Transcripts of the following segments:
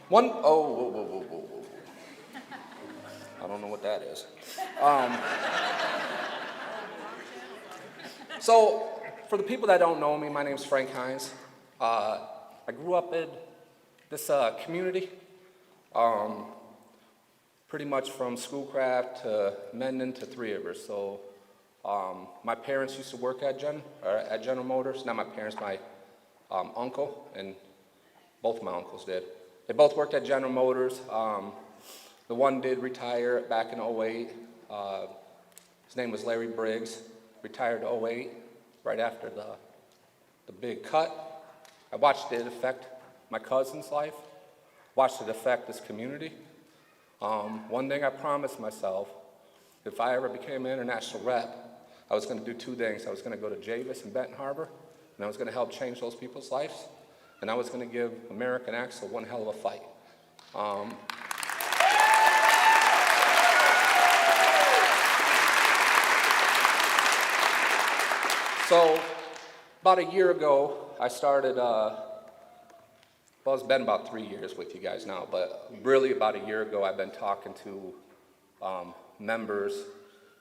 Whoa. I don't know what that is. Um, so, for the people that don't know me, my name's Frank Hines. I grew up in this community, pretty much from Schoolcraft to Mendon to Three Rivers. So, my parents used to work at General Motors. Not my parents, my uncle, and both of my uncles did. They both worked at General Motors. The one did retire back in '08. His name was Larry Briggs. Retired in '08, right after the big cut. I watched it affect my cousin's life, watched it affect this community. One thing I promised myself, if I ever became an international rep, I was going to do two things. I was going to go to Javis and Benton Harbor, and I was going to help change those people's lives, and I was going to give American Axle one hell of a fight. So, about a year ago, I started, well, it's been about 3 years with you guys now, but really about a year ago, I've been talking to members,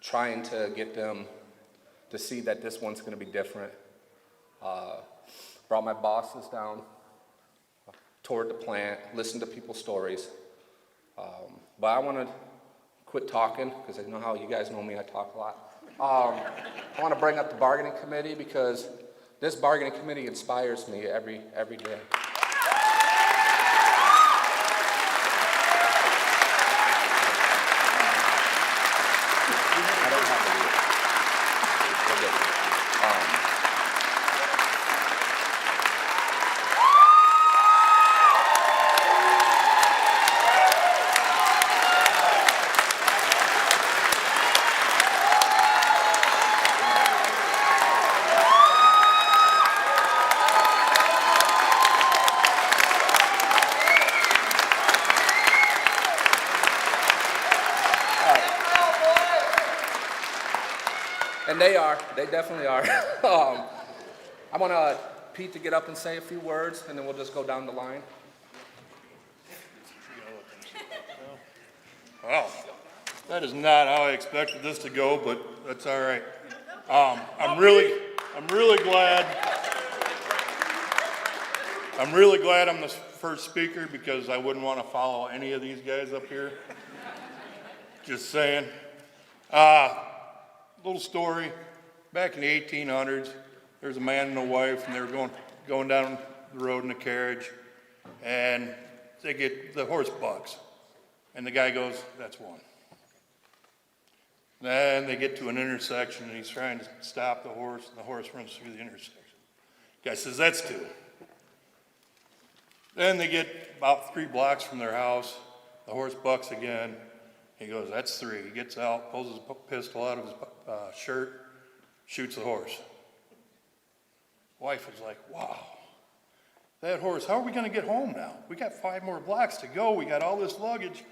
trying to get them to see that this one's going to be different. Brought my bosses down, toured the plant, listened to people's stories. But I want to quit talking, because I know how you guys know me, I talk a lot. I want to bring up the bargaining committee, because this bargaining committee inspires me every day. I don't have to do it. We're good. And they definitely are. I want Pete to get up and say a few words, and then we'll just go down the line. Wow, that is not how I expected this to go, but that's all right. I'm really glad I'm the first speaker, because I wouldn't want to follow any of these guys up here. Just saying. Little story. Back in the 1800s, there was a man and a wife, and they were going down the road in a carriage, and they get the horse bucks, and the guy goes, "That's one." Then they get to an intersection, and he's trying to stop the horse, and the horse runs through the intersection. The guy says, "That's two." Then they get about 3 blocks from their house. The horse bucks again. He goes, "That's 3. He gets out, pulls his pistol out of his shirt, shoots the horse. Wife is like, "Wow, that horse, how are we going to get home now? We got 5 more blocks to go. We got all this luggage.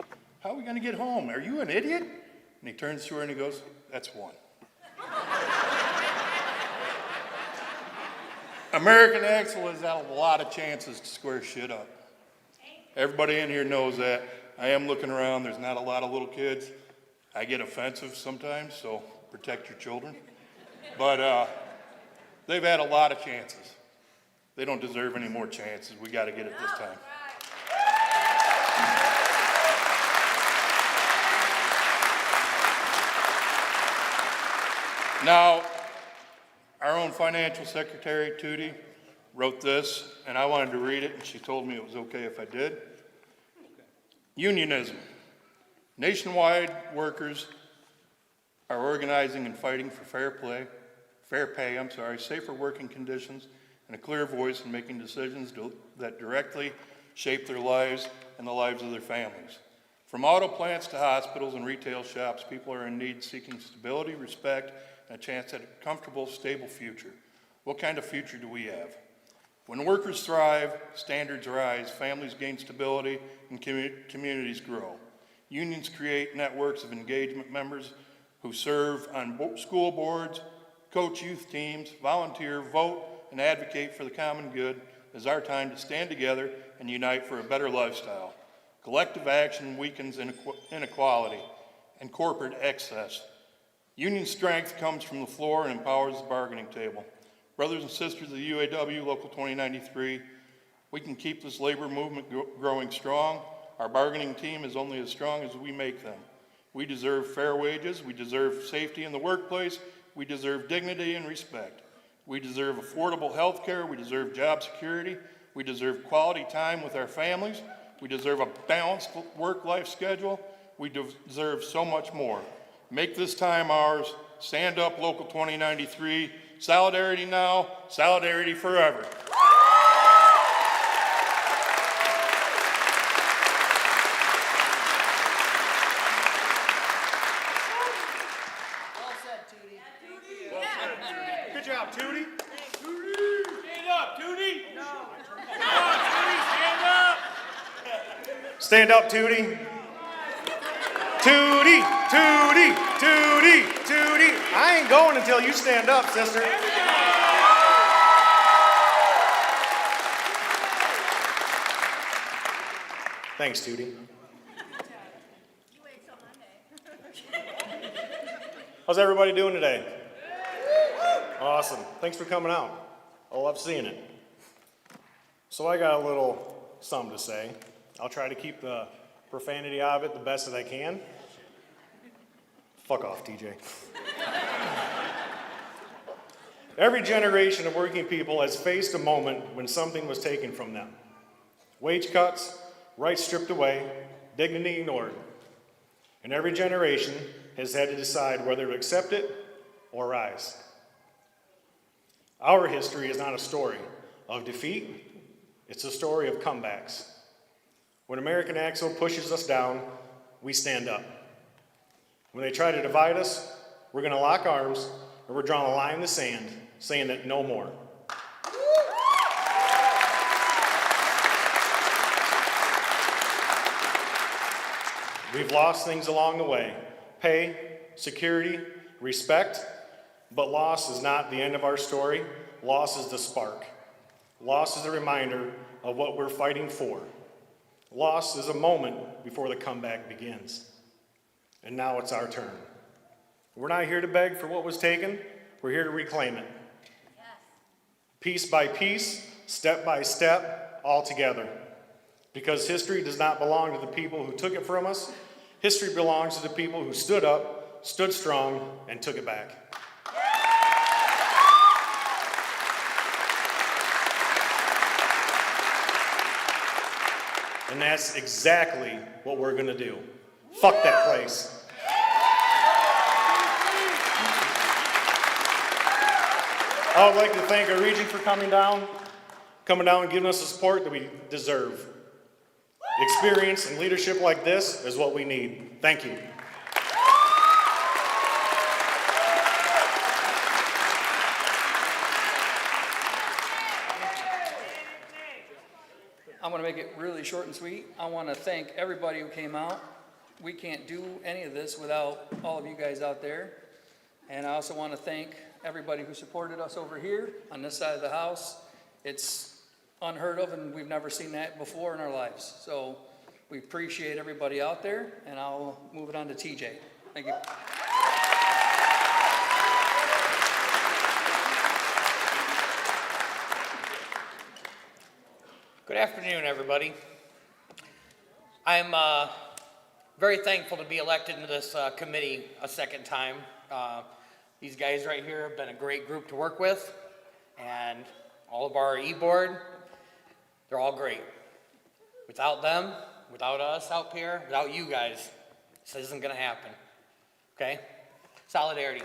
How are we going to get home? Are you an idiot?" And he turns to her and he goes, "That's 1. American Axle has had a lot of chances to square shit up. Everybody in here knows that. I am looking around. There's not a lot of little kids. I get offensive sometimes, so protect your children. But they've had a lot of chances. They don't deserve any more chances. We got to get it this time. Now, our own financial secretary, Tootie, wrote this, and I wanted to read it, and she told me it was okay if I did. Unionism. Nationwide workers are organizing and fighting for fair pay, safer working conditions, and a clear voice in making decisions that directly shape their lives and the lives of their families. From auto plants to hospitals and retail shops, people are in need, seeking stability, respect, and a chance at a comfortable, stable future. What kind of future do we have? When workers thrive, standards rise, families gain stability, and communities grow. Unions create networks of engagement members who serve on school boards, coach youth teams, volunteer, vote, and advocate for the common good. It is our time to stand together and unite for a better lifestyle. Collective action weakens inequality and corporate excess. Union strength comes from the floor and empowers the bargaining table. Brothers and sisters of the UAW Local 2093, we can keep this labor movement growing strong. Our bargaining team is only as strong as we make them. We deserve fair wages, we deserve safety in the workplace, we deserve dignity and respect. We deserve affordable health care, we deserve job security, we deserve quality time with our families, we deserve a balanced work-life schedule, we deserve so much more. Make this time ours. Stand up, Local 2093. Solidarity now, solidarity forever. Good job, Tootie. Stand up, Tootie! No. Stand up, Tootie. Tootie, Tootie, Tootie, Tootie. I ain't going until you stand up, sister. Thanks, Tootie. How's everybody doing today? Awesome. Thanks for coming out. I love seeing it. So I got a little something to say. I'll try to keep the profanity out of it the best that I can. Fuck off, TJ. Every generation of working people has faced a moment when something was taken from them. Wage cuts, rights stripped away, dignity ignored. And every generation has had to decide whether to accept it or rise. Our history is not a story of defeat, it's a story of comebacks. When American Axle pushes us down, we stand up. When they try to divide us, we're going to lock arms and we're drawing a line in the sand, saying that no more. We've lost things along the way: pay, security, respect, but loss is not the end of our story. Loss is the spark. Loss is a reminder of what we're fighting for. Loss is a moment before the comeback begins. And now it's our turn. We're not here to beg for what was taken. We're here to reclaim it. Yes. Piece by piece, step by step, all together. Because history does not belong to the people who took it from us. History belongs to the people who stood up, stood strong, and took it back. And that's exactly what we're going to do. Fuck that place. I would like to thank our region for coming down and giving us the support that we deserve. Experience and leadership like this is what we need. Thank you. I'm going to make it really short and sweet. I want to thank everybody who came out. We can't do any of this without all of you guys out there. And I also want to thank everybody who supported us over here on this side of the house. It's unheard of, and we've never seen that before in our lives. So we appreciate everybody out there, and I'll move it on to TJ. Thank you. Good afternoon, everybody. I'm very thankful to be elected into this committee a second time. These guys right here have been a great group to work with, and all of our e-board, they're all great. Without them, without us out here, without you guys, this isn't gonna happen, okay? Solidarity.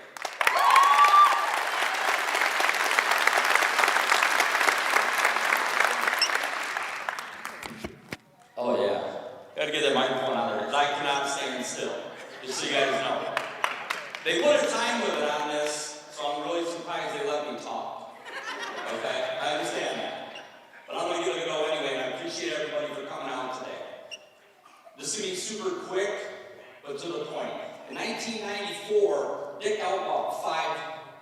Oh yeah, gotta get that microphone out there, because I cannot stand still, just so you guys know. They put a time limit on this, so I'm really surprised they let me talk. Okay, I understand that. But I'm gonna give it a go anyway, and I appreciate everybody for coming out today. This is gonna be super quick, but to the point. In 1994, Dick outlawed 5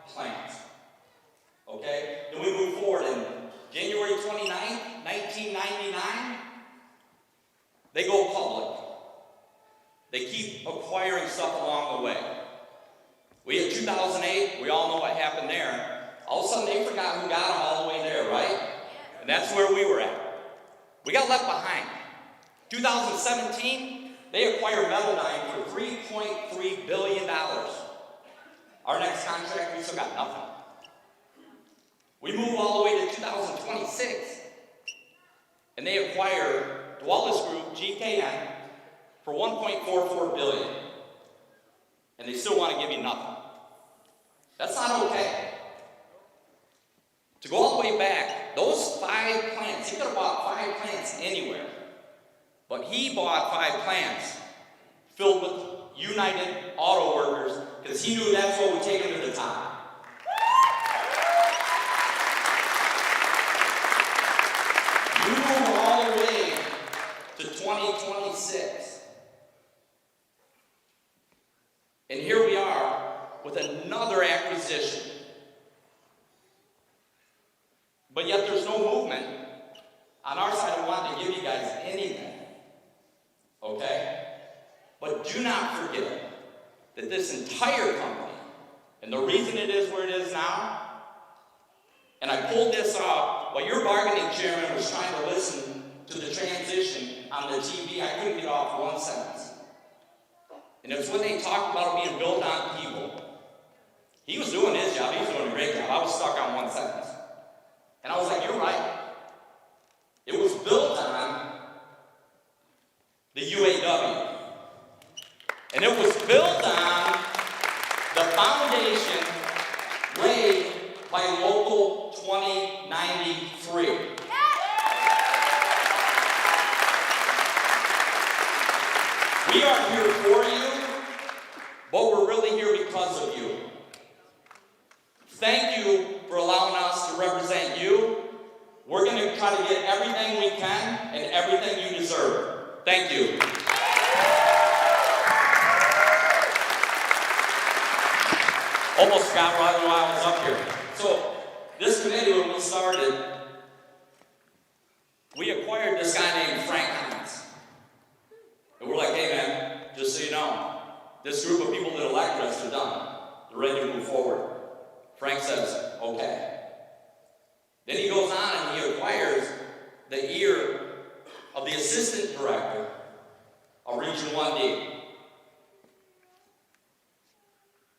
plants. Okay, then we move forward in January 29th, 1999, they go public. All of a sudden, they forgot who got them all the way there, right? And that's where we were at. We got left behind. 2017, they acquired Melodyne for $3.3 billion. Our next contract, we still got nothing. We move all the way to 2026, and they acquire the Wallace Group, GKN, for $1.44 billion. And they still want to give you nothing. That's not okay. To go all the way back, those 5 plants, he could have bought 5 plants anywhere. But he bought 5 plants filled with United Auto Workers because he knew that's what would take him to the top. We move all the way to 2026. And here we are with another acquisition. But yet there's no movement. On our side, we want to give you guys anything. Okay? But do not forget that this entire company, and the reason it is where it is now, and I pulled this off while your bargaining chairman was trying to listen to the transition on the TV, I couldn't get off one sentence. And it's when they talked about it being built on people. He was doing his job, he was doing a great job. I was stuck on one sentence. And I was like, you're right. It was built on the UAW. And it was built on the foundation laid by Local 2093. We are here for you, but we're really here because of you. Thank you for allowing us to represent you. We're going to try to get everything we can and everything you deserve. Thank you. Almost got right while I was up here. So, this committee, when we started, we acquired this guy named Frank Hines. And we're like, hey man, just so you know, this group of people that elected us are done. They're ready to move forward. Frank says, okay. Then he goes on and he acquires the ear of the assistant director of Region 1D.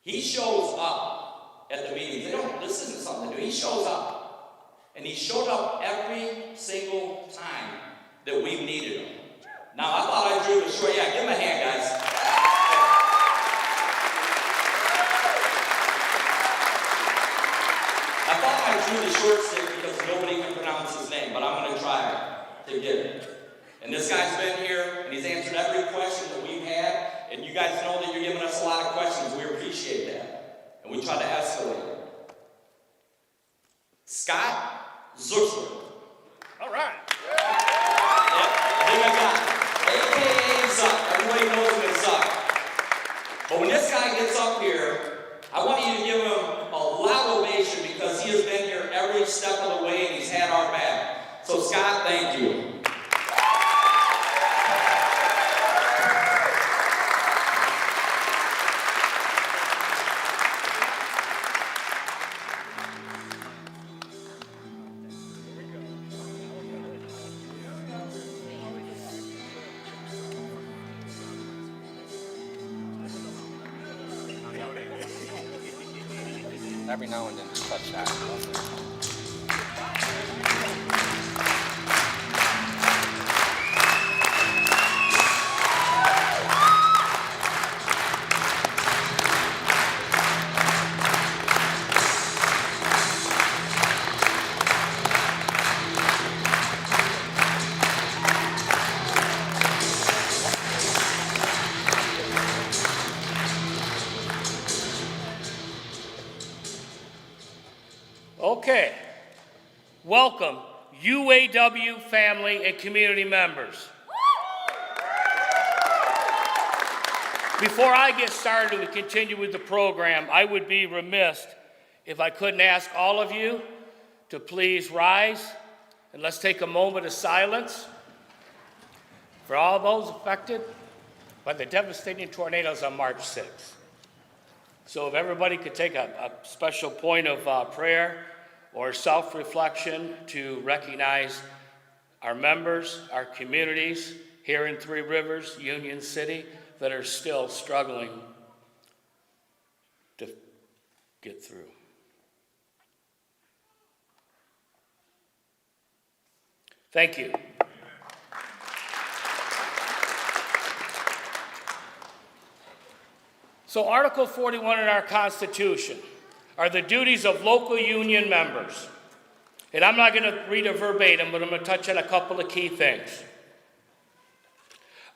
He shows up at the meetings. This isn't something new. He shows up. And he showed up every single time that we've needed him. Now, I thought I drew the short. Yeah, give him a hand, guys. I thought I drew the short stick because nobody can pronounce his name, but I'm going to try to get it. And this guy's been here, and he's answered every question that we've had. And you guys know that you're giving us a lot of questions. We appreciate that. And we try to escalate it. Scott Zussler. All right. Yep, I think I got it. AKA Zuck. Everybody knows him as Zuck. But when this guy gets up here, I want you to give him a loud ovation because he has been here every step of the way and he's had our back. So Scott, thank you. Every now and then, just touch that. Okay. Welcome, UAW family and community members. Before I get started and continue with the program, I would be remiss if I couldn't ask all of you to please rise and let's take a moment of silence for all those affected by the devastating tornadoes on March 6th. So if everybody could take a special point of prayer or self-reflection to recognize our members, our communities here in Three Rivers, Union City, that are still struggling to get through. Thank you. So Article 41 in our Constitution are the duties of local union members. And I'm not going to read it verbatim, but I'm going to touch on a couple of key things.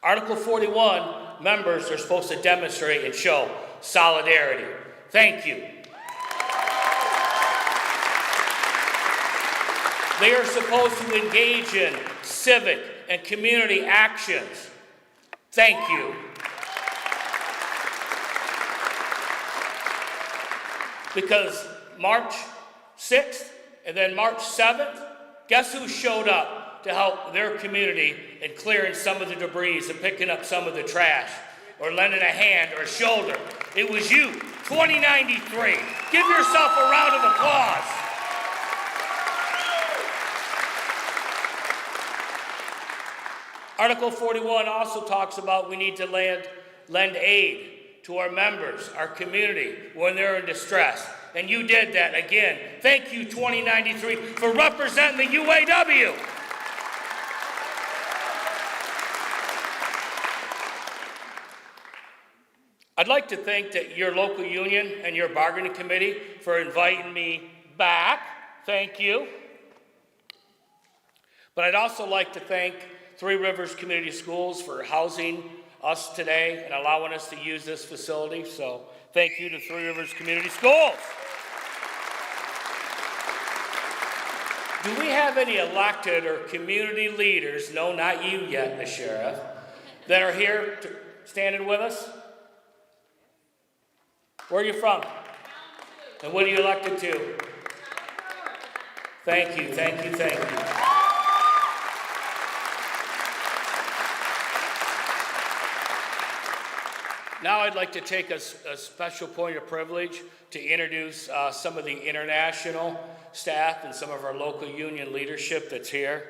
Article 41, members are supposed to demonstrate and show solidarity. Thank you. They are supposed to engage in civic and community actions. Thank you. Because March 6th and then March 7th, guess who showed up to help their community in clearing some of the debris and picking up some of the trash or lending a hand or a shoulder? It was you, 2093. Give yourself a round of applause. Article 41 also talks about we need to lend aid to our members, our community, when they're in distress. And you did that again. Thank you, 2093, for representing the UAW. I'd like to thank your local union and your bargaining committee for inviting me back. Thank you. But I'd also like to thank Three Rivers Community Schools for housing us today and allowing us to use this facility. So thank you to Three Rivers Community Schools. Do we have any elected or community leaders, no, not you yet, the sheriff, that are here standing with us? Where are you from? And what are you elected to? Thank you, thank you, thank you. Now I'd like to take a special point of privilege to introduce some of the international staff and some of our local union leadership that's here.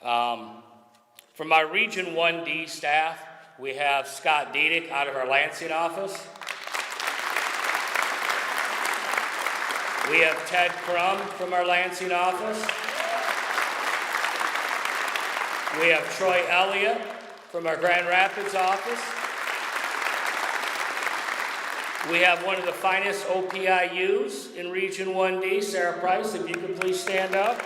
From our Region 1D staff, we have Scott Diedick out of our Lansing office. We have Ted Crum from our Lansing office. We have Troy Elliott from our Grand Rapids office. We have one of the finest OPIUs in Region 1D, Sarah Price, if you could please stand up.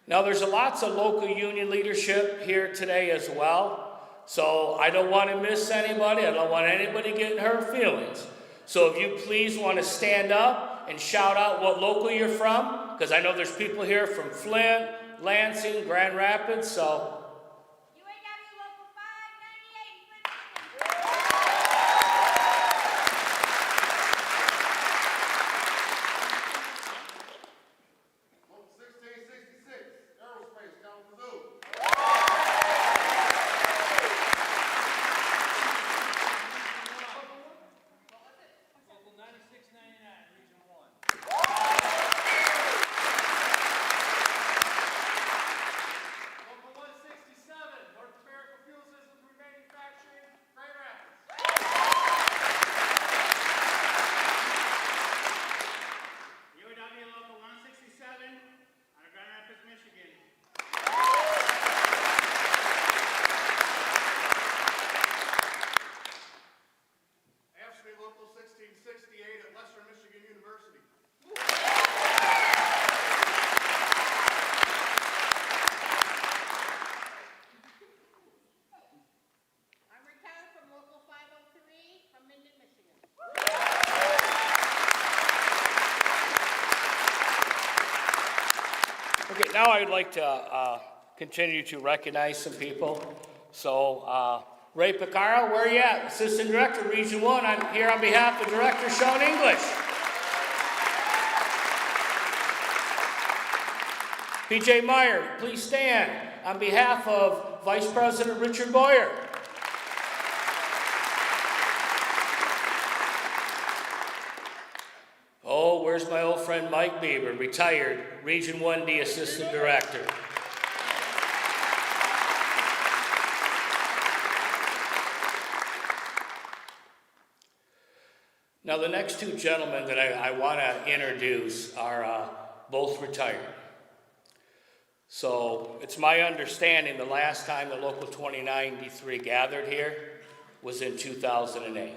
Now there's lots of local union leadership here today as well, so I don't want to miss anybody. I don't want anybody getting hurt feelings. So if you please want to stand up and shout out what local you're from, because I know there's people here from Flint, Lansing, Grand Rapids, so. Okay, now I'd like to continue to recognize some people. So, Ray Picaro, where are you at? Assistant Director, Region 1. I'm here on behalf of Director Sean English. PJ Meyer, please stand on behalf of Vice President Richard Boyer. where's my old friend Mike Bieber, retired Region 1D Assistant Director. Now, the next two gentlemen that I want to introduce are both retired. So it's my understanding the last time the Local 2093 gathered here was in 2008.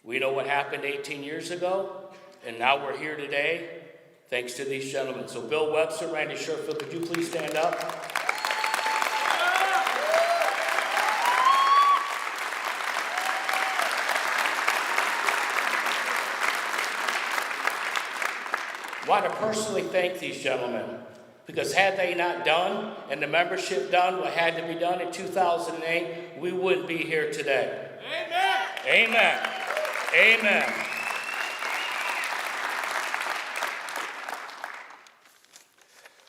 We know what happened 18 years ago, and now we're here today thanks to these gentlemen. So Bill Webster, Randy Sherfield, could you please stand up? I want to personally thank these gentlemen, because had they not done and the membership done what had to be done in 2008, we wouldn't be here today. Amen. Amen. Amen.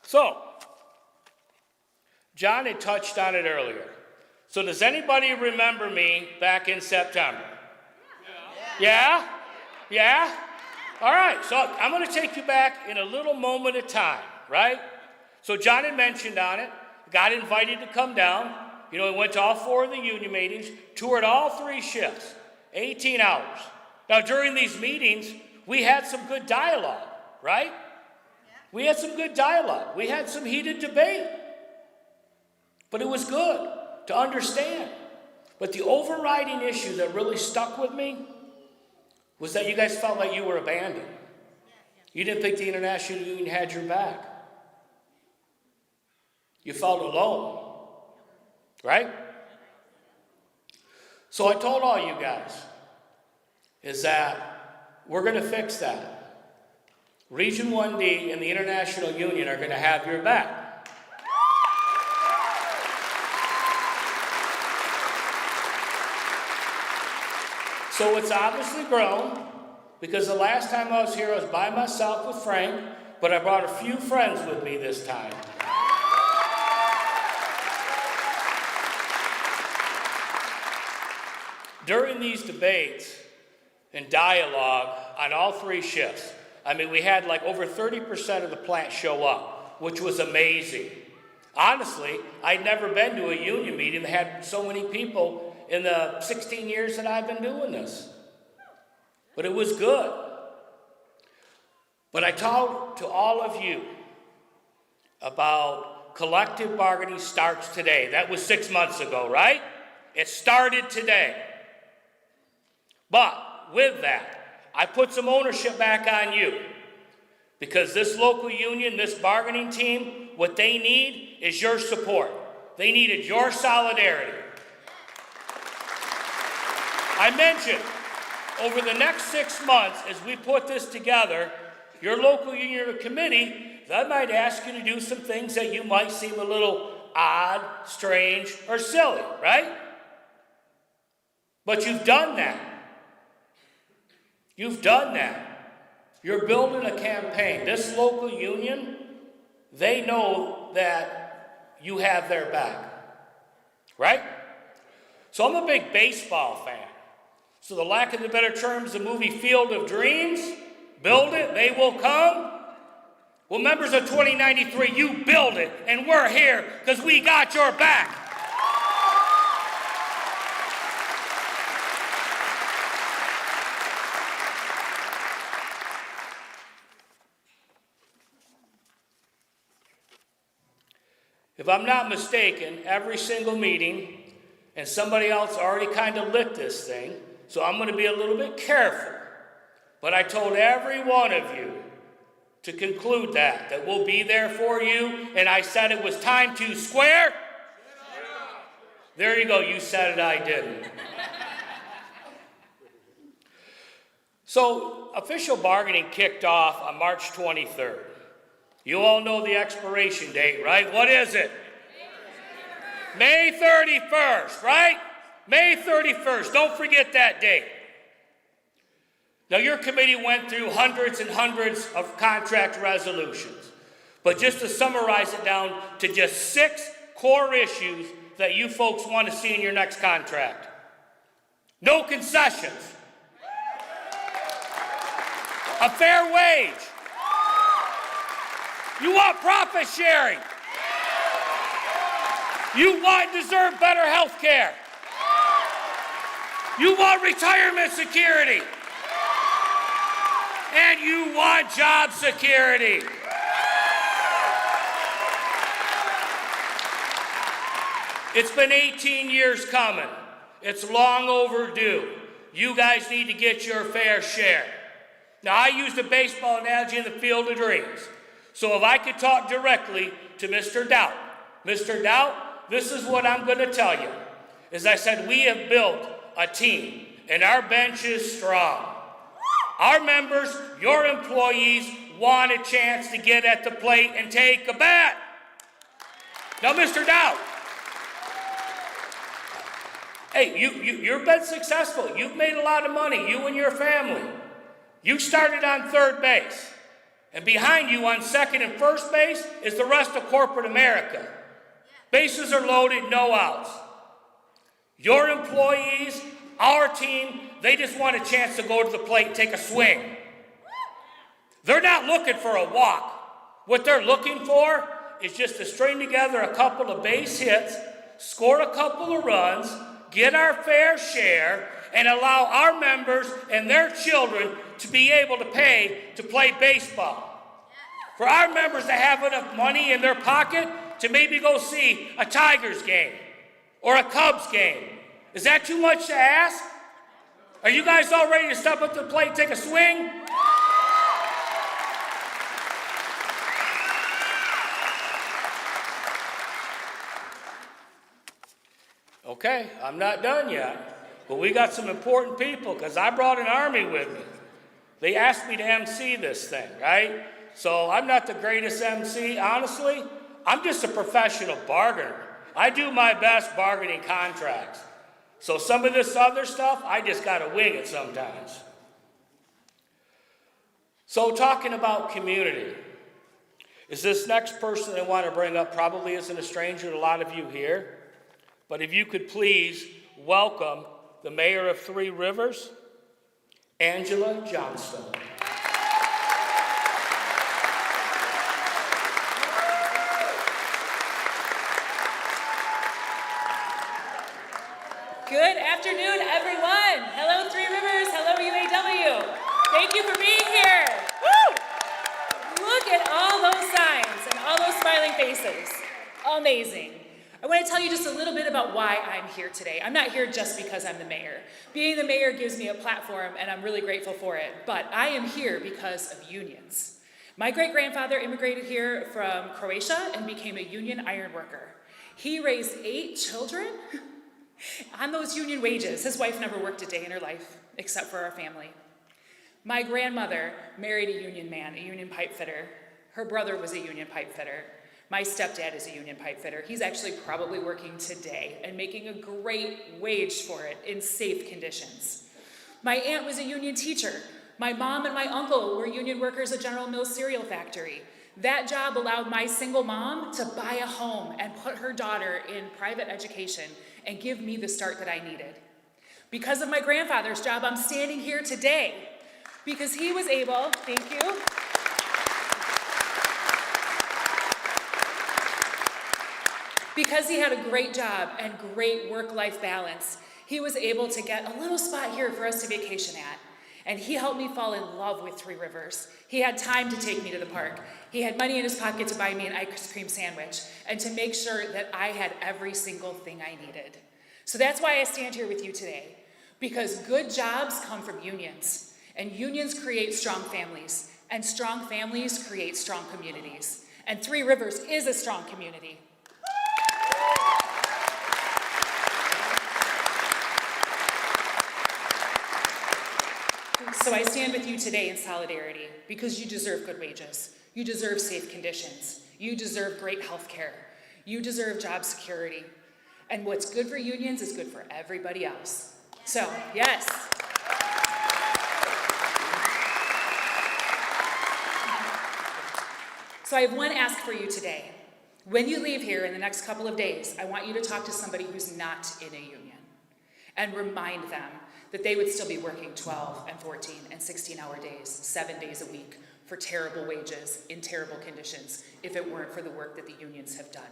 So, John had touched on it earlier. So does anybody remember me back in September? Yeah? Yeah? All right, so I'm going to take you back in a little moment of time, right? So John had mentioned on it, got invited to come down. You know, he went to all 4 of the union meetings, toured all 3 shifts, 18 hours. Now, during these meetings, we had some good dialogue, right? We had some good dialogue. We had some heated debate. But it was good to understand. But the overriding issue that really stuck with me was that you guys felt like you were abandoned. You didn't think the International Union had your back. You felt alone, right? So I told all you guys is that we're going to fix that. Region 1D and the International Union are going to have your back. So it's obviously grown, because the last time I was here, I was by myself with Frank, but I brought a few friends with me this time. During these debates and dialogue on all 3 shifts, I mean, we had like over 30% of the plant show up, which was amazing. Honestly, I'd never been to a union meeting that had so many people in the 16 years that I've been doing this. But it was good. But I talked to all of you about collective bargaining starts today. That was 6 months ago, right? It started today. But with that, I put some ownership back on you, because this local union, this bargaining team, what they need is your support. They needed your solidarity. I mentioned over the next 6 months, as we put this together, your local union or committee, I might ask you to do some things that you might seem a little odd, strange, or silly, right? But you've done that. You've done that. You're building a campaign. This local union, they know that you have their back, right? So I'm a big baseball fan. So the lack of the better terms, the movie Field of Dreams, build it, they will come. Well, members of 2093, you build it, and we're here because we got your back. If I'm not mistaken, every single meeting, and somebody else already kind of lit this thing, so I'm going to be a little bit careful. But I told every one of you to conclude that we'll be there for you, and I said it was time to square. There you go, you said it, I didn't. So official bargaining kicked off on March 23rd. You all know the expiration date, right? What is it? May 31st, right? May 31st. Don't forget that date. Now, your committee went through hundreds and hundreds of contract resolutions. But just to summarize it down to just 6 core issues that you folks want to see in your next contract. No concessions. a fair wage. You want profit sharing. You want and deserve better health care. You want retirement security. And you want job security. It's been 18 years coming. It's long overdue. You guys need to get your fair share. Now, I used a baseball analogy in the Field of Dreams. So if I could talk directly to Mr. Doubt. Mr. Doubt, this is what I'm going to tell you. As I said, we have built a team, and our bench is strong. Our members, your employees, want a chance to get at the plate and take a bat. Now, Mr. Doubt, hey, you've been successful. You've made a lot of money, you and your family. You started on third base. And behind you on second and first base is the rest of corporate America. Bases are loaded, no outs. Your employees, our team, they just want a chance to go to the plate and take a swing. They're not looking for a walk. What they're looking for is just to string together a couple of base hits, score a couple of runs, get our fair share, and allow our members and their children to be able to pay to play baseball. For our members to have enough money in their pocket to maybe go see a Tigers game or a Cubs game. Is that too much to ask? Are you guys all ready to step up to the plate and take a swing? Okay, I'm not done yet, but we got some important people because I brought an army with me. They asked me to MC this thing, right? So I'm not the greatest MC, honestly. I'm just a professional bargainer. I do my best bargaining contracts. So some of this other stuff, I just gotta wing it sometimes. So talking about community, is this next person I want to bring up probably isn't a stranger to a lot of you here, but if you could please welcome the mayor of Three Rivers, Angela Johnston. Good afternoon, everyone. Hello, Three Rivers. Hello, UAW. Thank you for being here. Woo! Look at all those signs and all those smiling faces. Amazing. I want to tell you just a little bit about why I'm here today. I'm not here just because I'm the mayor. Being the mayor gives me a platform, and I'm really grateful for it. But I am here because of unions. My great-grandfather immigrated here from Croatia and became a union iron worker. He raised 8 children on those union wages. His wife never worked a day in her life, except for our family. My grandmother married a union man, a union pipe fitter. Her brother was a union pipe fitter. My stepdad is a union pipe fitter. He's actually probably working today and making a great wage for it in safe conditions. My aunt was a union teacher. My mom and my uncle were union workers at General Mills cereal factory. That job allowed my single mom to buy a home and put her daughter in private education and give me the start that I needed. Because of my grandfather's job, I'm standing here today because he was able, thank you. Because he had a great job and great work-life balance, he was able to get a little spot here for us to vacation at. And he helped me fall in love with Three Rivers. He had time to take me to the park. He had money in his pocket to buy me an ice cream sandwich and to make sure that I had every single thing I needed. So that's why I stand here with you today, because good jobs come from unions, and unions create strong families, and strong families create strong communities. And Three Rivers is a strong community. So I stand with you today in solidarity because you deserve good wages. You deserve safe conditions. You deserve great health care. You deserve job security. And what's good for unions is good for everybody else. So, yes. So I have one ask for you today. When you leave here in the next couple of days, I want you to talk to somebody who's not in a union and remind them that they would still be working 12 and 14 and 16-hour days, 7 days a week, for terrible wages, in terrible conditions, if it weren't for the work that the unions have done.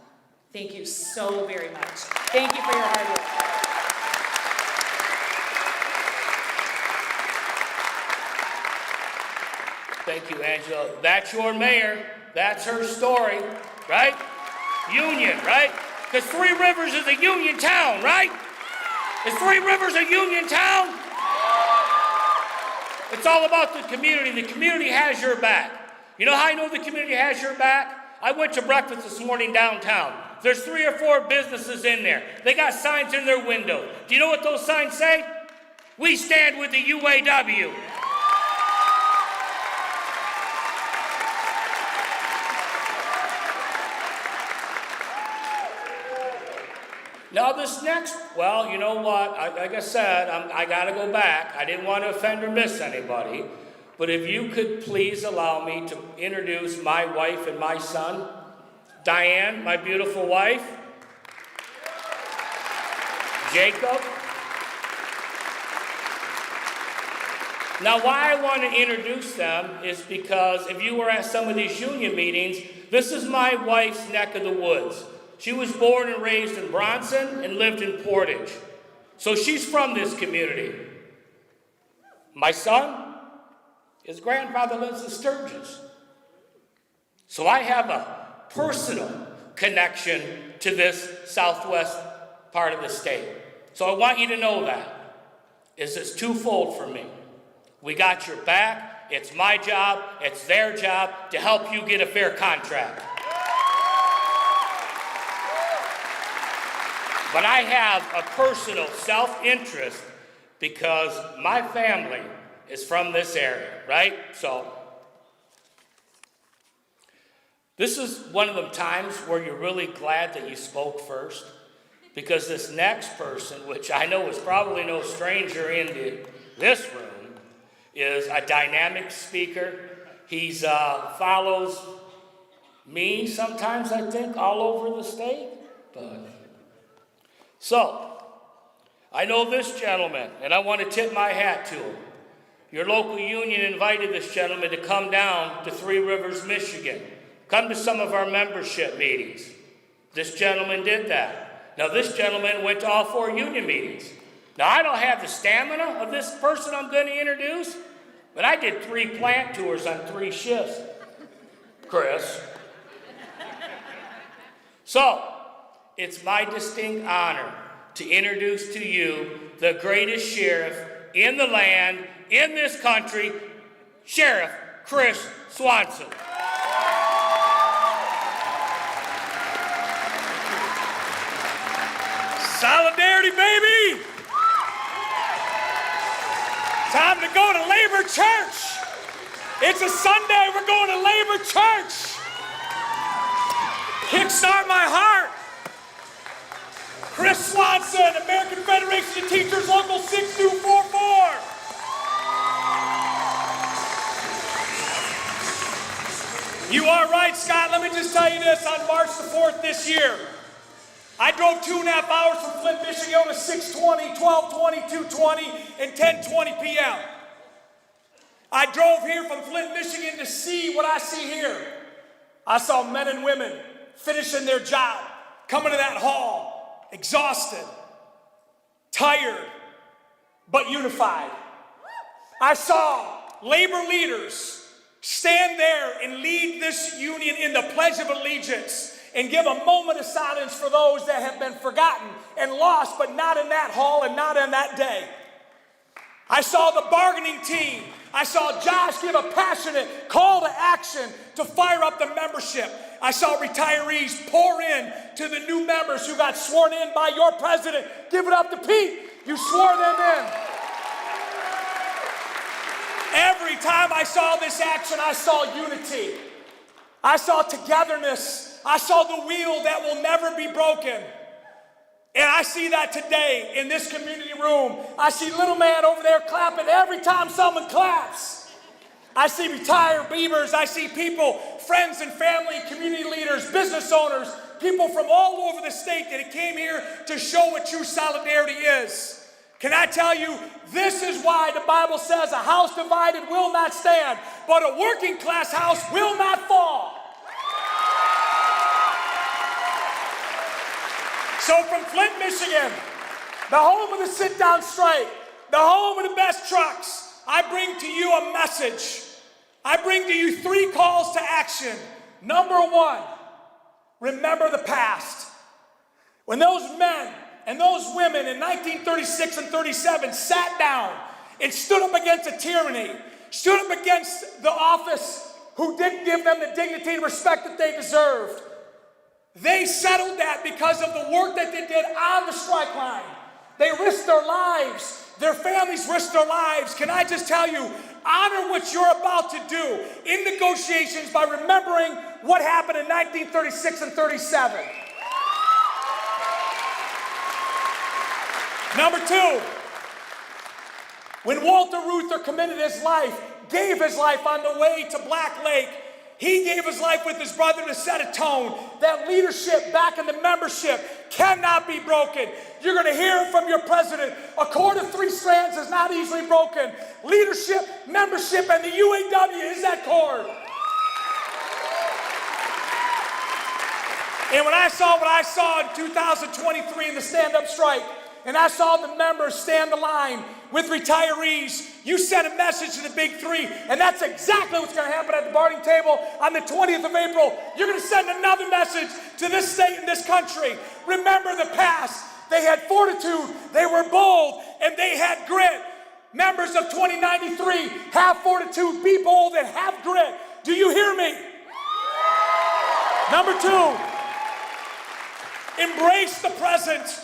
Thank you so very much. Thank you for your hard work. Thank you, Angela. That's your mayor. That's her story, right? Union, right? Because Three Rivers is a union town, right? Is Three Rivers a union town? It's all about the community. The community has your back. You know how I know the community has your back? I went to breakfast this morning downtown. There's 3 or 4 businesses in there. They got signs in their window. Do you know what those signs say? We stand with the UAW. Now this next, well, you know what, like I said, I gotta go back. I didn't want to offend or miss anybody, but if you could please allow me to introduce my wife and my son, Diane, my beautiful wife, Jacob. Now why I want to introduce them is because if you were at some of these union meetings, this is my wife's neck of the woods. She was born and raised in Bronson and lived in Portage. So she's from this community. My son, his grandfather lives in Sturgis. So I have a personal connection to this southwest part of the state. So I want you to know that. It's twofold for me. We got your back. It's my job. It's their job to help you get a fair contract. But I have a personal self-interest because my family is from this area, right? So this is one of the times where you're really glad that you spoke first, because this next person, which I know is probably no stranger in this room, is a dynamic speaker. He's follows me sometimes, I think, all over the state. So, I know this gentleman, and I want to tip my hat to him. Your local union invited this gentleman to come down to Three Rivers, Michigan. Come to some of our membership meetings. This gentleman did that. Now, this gentleman went to all 4 union meetings. Now, I don't have the stamina of this person I'm going to introduce, but I did 3 plant tours on 3 shifts. Chris. So, it's my distinct honor to introduce to you the greatest sheriff in the land, in this country, Sheriff Chris Swanson. Solidarity, baby! Time to go to Labor Church. It's a Sunday, we're going to Labor Church. Kickstart my heart. Chris Swanson, American Federation of Teachers, Local 6244. You are right, Scott. Let me just tell you this. On March the 4th this year, I drove 2.5 hours from Flint, Michigan to 6:20, 12:20, 2:20, and 10:20 p.m. I drove here from Flint, Michigan to see what I see here. I saw men and women finishing their job, coming to that hall, exhausted, tired, but unified. I saw labor leaders stand there and lead this union in the Pledge of Allegiance and give a moment of silence for those that have been forgotten and lost, but not in that hall and not in that day. I saw the bargaining team. I saw Josh give a passionate call to action to fire up the membership. I saw retirees pour in to the new members who got sworn in by your president. Give it up to Pete. You swore them in. Every time I saw this action, I saw unity. I saw togetherness. I saw the wheel that will never be broken. And I see that today in this community room. I see little man over there clapping every time someone claps. I see retired Beavers. I see people, friends and family, community leaders, business owners, people from all over the state that came here to show what true solidarity is. Can I tell you, this is why the Bible says a house divided will not stand, but a working class house will not fall. So from Flint, Michigan, the home of the sit-down strike, the home of the best trucks, I bring to you a message. I bring to you 3 calls to action. Number 1, remember the past. When those men and those women in 1936 and 37 sat down and stood up against a tyranny, stood up against the office who didn't give them the dignity and respect that they deserved, they settled that because of the work that they did on the strike line. They risked their lives. Their families risked their lives. Can I just tell you, honor what you're about to do in negotiations by remembering what happened in 1936 and 37. Number 2, when Walter Reuther committed his life, gave his life on the way to Black Lake, he gave his life with his brother to set a tone. That leadership back in the membership cannot be broken. You're going to hear it from your president. A cord of 3 strands is not easily broken. Leadership, membership, and the UAW is that cord. And when I saw what I saw in 2023 in the stand-up strike, and I saw the members stand the line with retirees, you sent a message to the big 3, and that's exactly what's going to happen at the bargaining table on the 20th of April. You're going to send another message to this state and this country. Remember the past. They had fortitude, they were bold, and they had grit. Members of 2093, have fortitude, be bold, and have grit. Do you hear me? Number 2, embrace the present.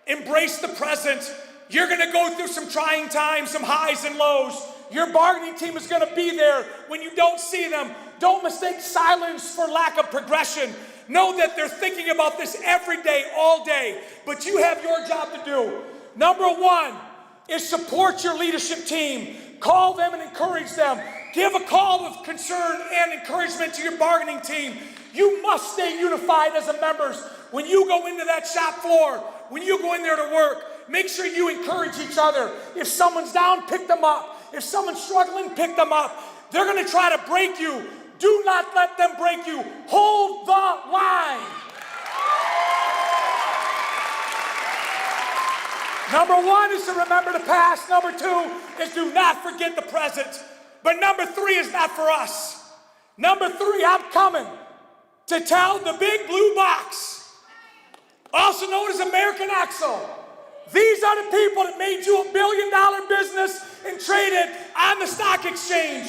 Embrace the present. You're going to go through some trying times, some highs and lows. Your bargaining team is going to be there when you don't see them. Don't mistake silence for lack of progression. Know that they're thinking about this every day, all day. But you have your job to do. Number 1 is support your leadership team. Call them and encourage them. Give a call of concern and encouragement to your bargaining team. You must stay unified as a members. When you go into that shop floor, when you go in there to work, make sure you encourage each other. If someone's down, pick them up. If someone's struggling, pick them up. They're going to try to break you. Do not let them break you. Hold the line. Number 1 is to remember the past. Number 2 is do not forget the present. But number 3 is not for us. Number 3, I'm coming to tell the big blue box, also known as American Axle. These are the people that made you $1 billion business and traded on the stock exchange.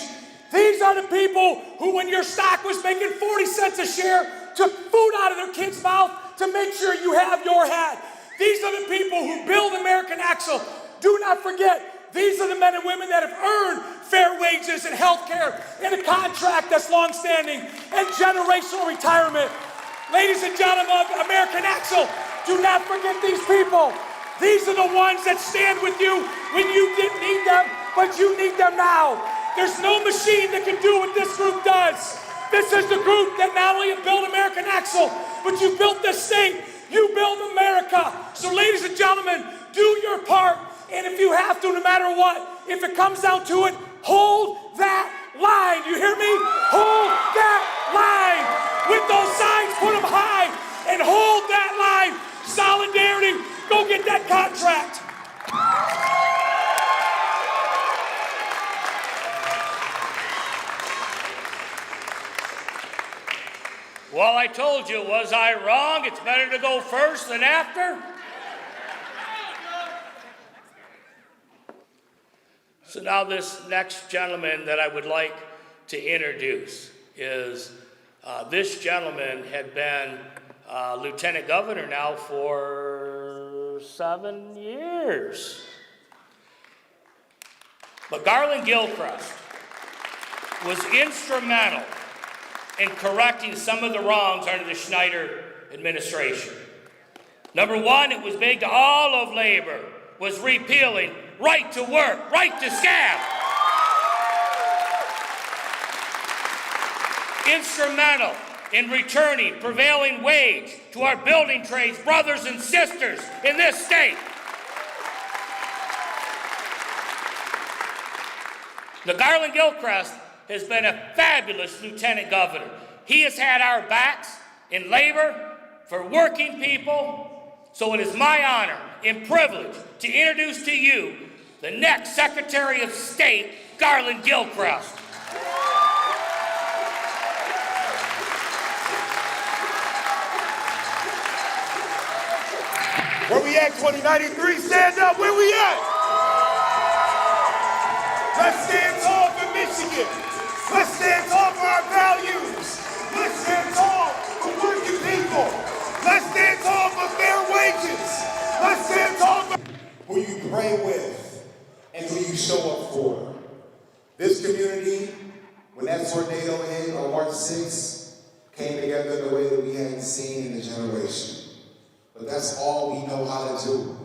These are the people who, when your stock was making 40 cents a share, took food out of their kid's mouth to make sure you have your hat. These are the people who build American Axle. Do not forget, these are the men and women that have earned fair wages and health care and a contract that's long-standing and generational retirement. Ladies and gentlemen of American Axle, do not forget these people. These are the ones that stand with you when you didn't need them, but you need them now. There's no machine that can do what this group does. This is the group that not only have built American Axle, but you built this state. You built America. So ladies and gentlemen, do your part. And if you have to, no matter what, if it comes down to it, hold that line. You hear me? Hold that line. With those signs, put them high and hold that line. Solidarity, go get that contract. Well, I told you, was I wrong? It's better to go first than after. So now this next gentleman that I would like to introduce is, this gentleman had been lieutenant governor now for 7 years. But Garland Gilchrist was instrumental in correcting some of the wrongs under the Schneider administration. Number 1, it was big to all of labor, was repealing right to work, right to scab. Instrumental in returning prevailing wage to our building trades brothers and sisters in this state. The Garland Gilchrist has been a fabulous lieutenant governor. He has had our backs in labor for working people. So it is my honor and privilege to introduce to you the next Secretary of State, Garland Gilchrist. Where we at, 2093? Stand up, where we at? Let's stand tall for Michigan. Let's stand tall for our values. Let's stand tall for working people. Let's stand tall for fair wages. Let's stand tall for who you pray with and who you show up for. This community, when that tornado hit on March 6th, came together in a way that we hadn't seen in a generation. But that's all we know how to do.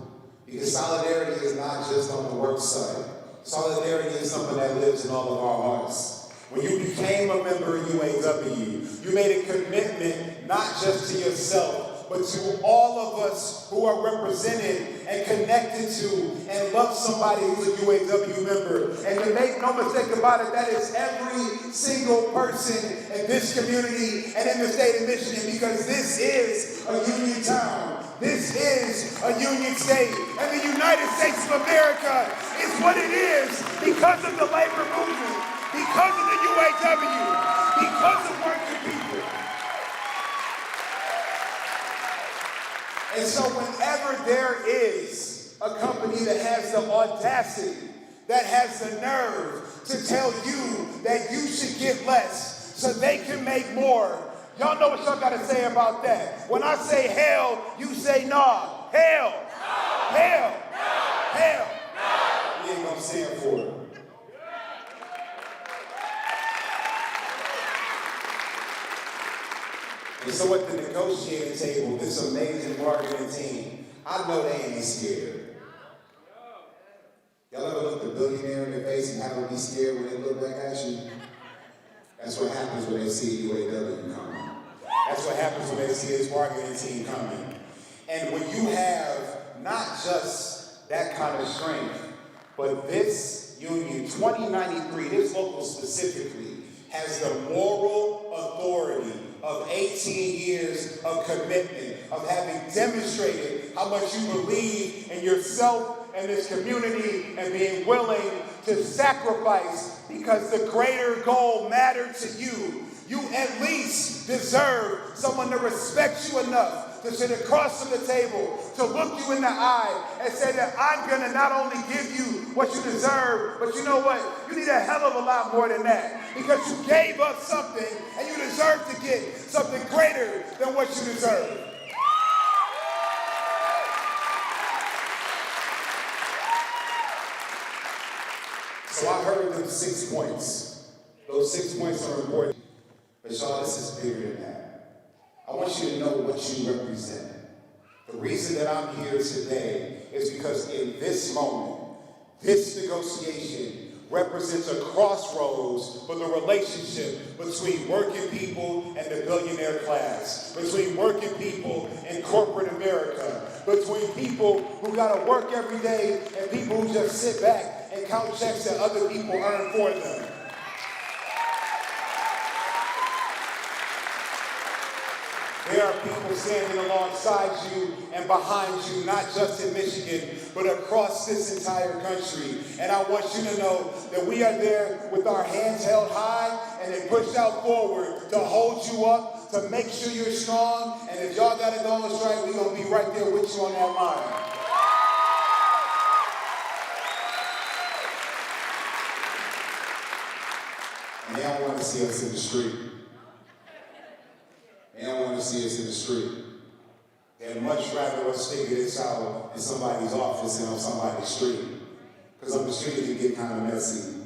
Because solidarity is not just on the work site. Solidarity is something that lives in all of our hearts. When you became a member of UAW, you made a commitment not just to yourself, but to all of us who are represented and connected to and love somebody who's a UAW member. And to make no mistake about it, that is every single person in this community and in the state of Michigan, because this is a union town. This is a union state. And the United States of America is what it is because of the labor movement, because of the UAW, because of working people. And so whenever there is a company that has the audacity, that has the nerve to tell you that you should get less so they can make more, y'all know what y'all gotta say about that. When I say hell, you say nah. Hell. No. Hell. No. Hell. No. We ain't gonna stand for it. And so at the negotiating table, this amazing bargaining team, I know they ain't scared. Y'all ever look a billionaire in their face and have them be scared when they look back at you? That's what happens when they see UAW coming. That's what happens when they see this bargaining team coming. And when you have not just that kind of strength, but this union, 2093, this local specifically, has the moral authority of 18 years of commitment, of having demonstrated how much you believe in yourself and this community and being willing to sacrifice because the greater goal mattered to you. You at least deserve someone to respect you enough to sit across from the table, to look you in the eye and say that I'm gonna not only give you what you deserve, but you know what? You need a hell of a lot more than that because you gave up something and you deserve to get something greater than what you deserve. So I heard them 6 points. Those 6 points are important. But y'all, this is bigger than that. I want you to know what you represent. The reason that I'm here today is because in this moment, this negotiation represents a crossroads for the relationship between working people and the billionaire class, between working people and corporate America, between people who gotta work every day and people who just sit back and count checks that other people earn for them. There are people standing alongside you and behind you, not just in Michigan, but across this entire country. And I want you to know that we are there with our hands held high and then pushed out forward to hold you up, to make sure you're strong. And if y'all got to go on strike, we're going to be right there with you on that line. And they don't want to see us in the street. They don't want to see us in the street. They'd much rather us figure this out in somebody's office than on somebody's street. Because on the street it can get kind of messy.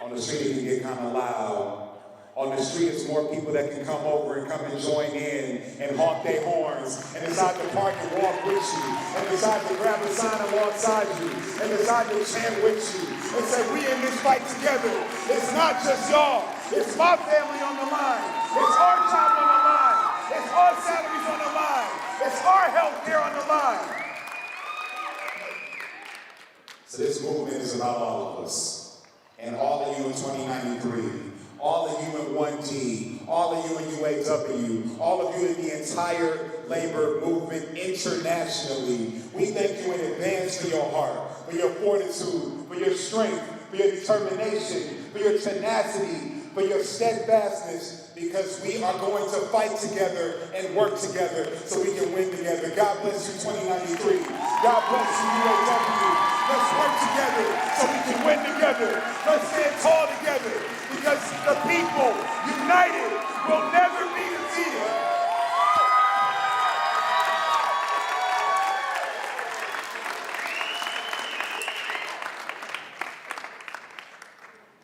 On the street it can get kind of loud. On the street it's more people that can come over and come and join in and honk their horns and decide to park and walk with you and decide to grab a sign alongside you and decide to chant with you and say, we in this fight together. It's not just y'all. It's my family on the line. It's our job on the line. It's our salaries on the line. It's our health care on the line. So this movement is about all of us. And all you in UAW, all of you in the entire labor movement internationally. We thank you in advance for your heart, for your fortitude, for your strength, for your determination, for your tenacity, for your steadfastness, because we are going to fight together and work together so we can win together. God bless you, 2093. God bless you, UAW. Let's work together so we can win together. Let's stand tall together, because the people united will never be defeated.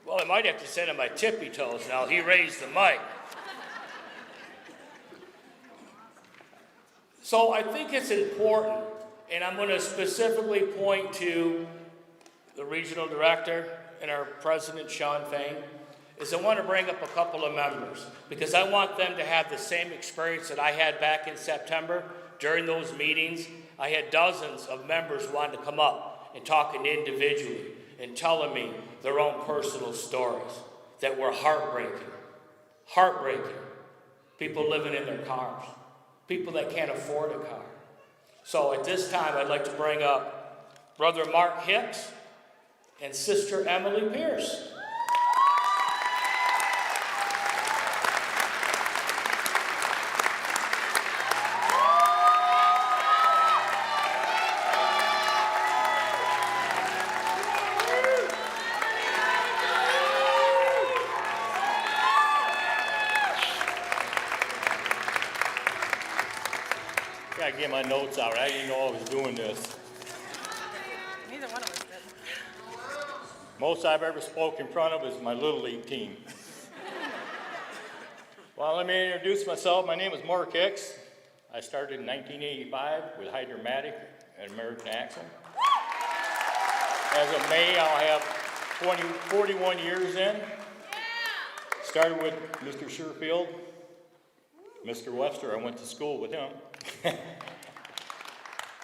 Well, I might have to sit on my tippy toes now. He raised the mic. So I think it's important, and I'm going to specifically point to the regional director and our president, Sean Fain, is I want to bring up a couple of members because I want them to have the same experience that I had back in September. During those meetings, I had dozens of members wanting to come up and talking individually and telling me their own personal stories that were heartbreaking. Heartbreaking. People living in their cars. People that can't afford a car. So at this time, I'd like to bring up Brother Mark Hicks and Sister Emily Pierce. I gotta get my notes out. I didn't know I was doing this. Neither one of us did. Most I've ever spoke in front of is my Little League team. Well, let me introduce myself. My name is Mark Hicks. I started in 1985 with Hydromatic and American Axle. As of May, I'll have 41 years in. Started with Mr. Sherfield. Mr. Webster, I went to school with him.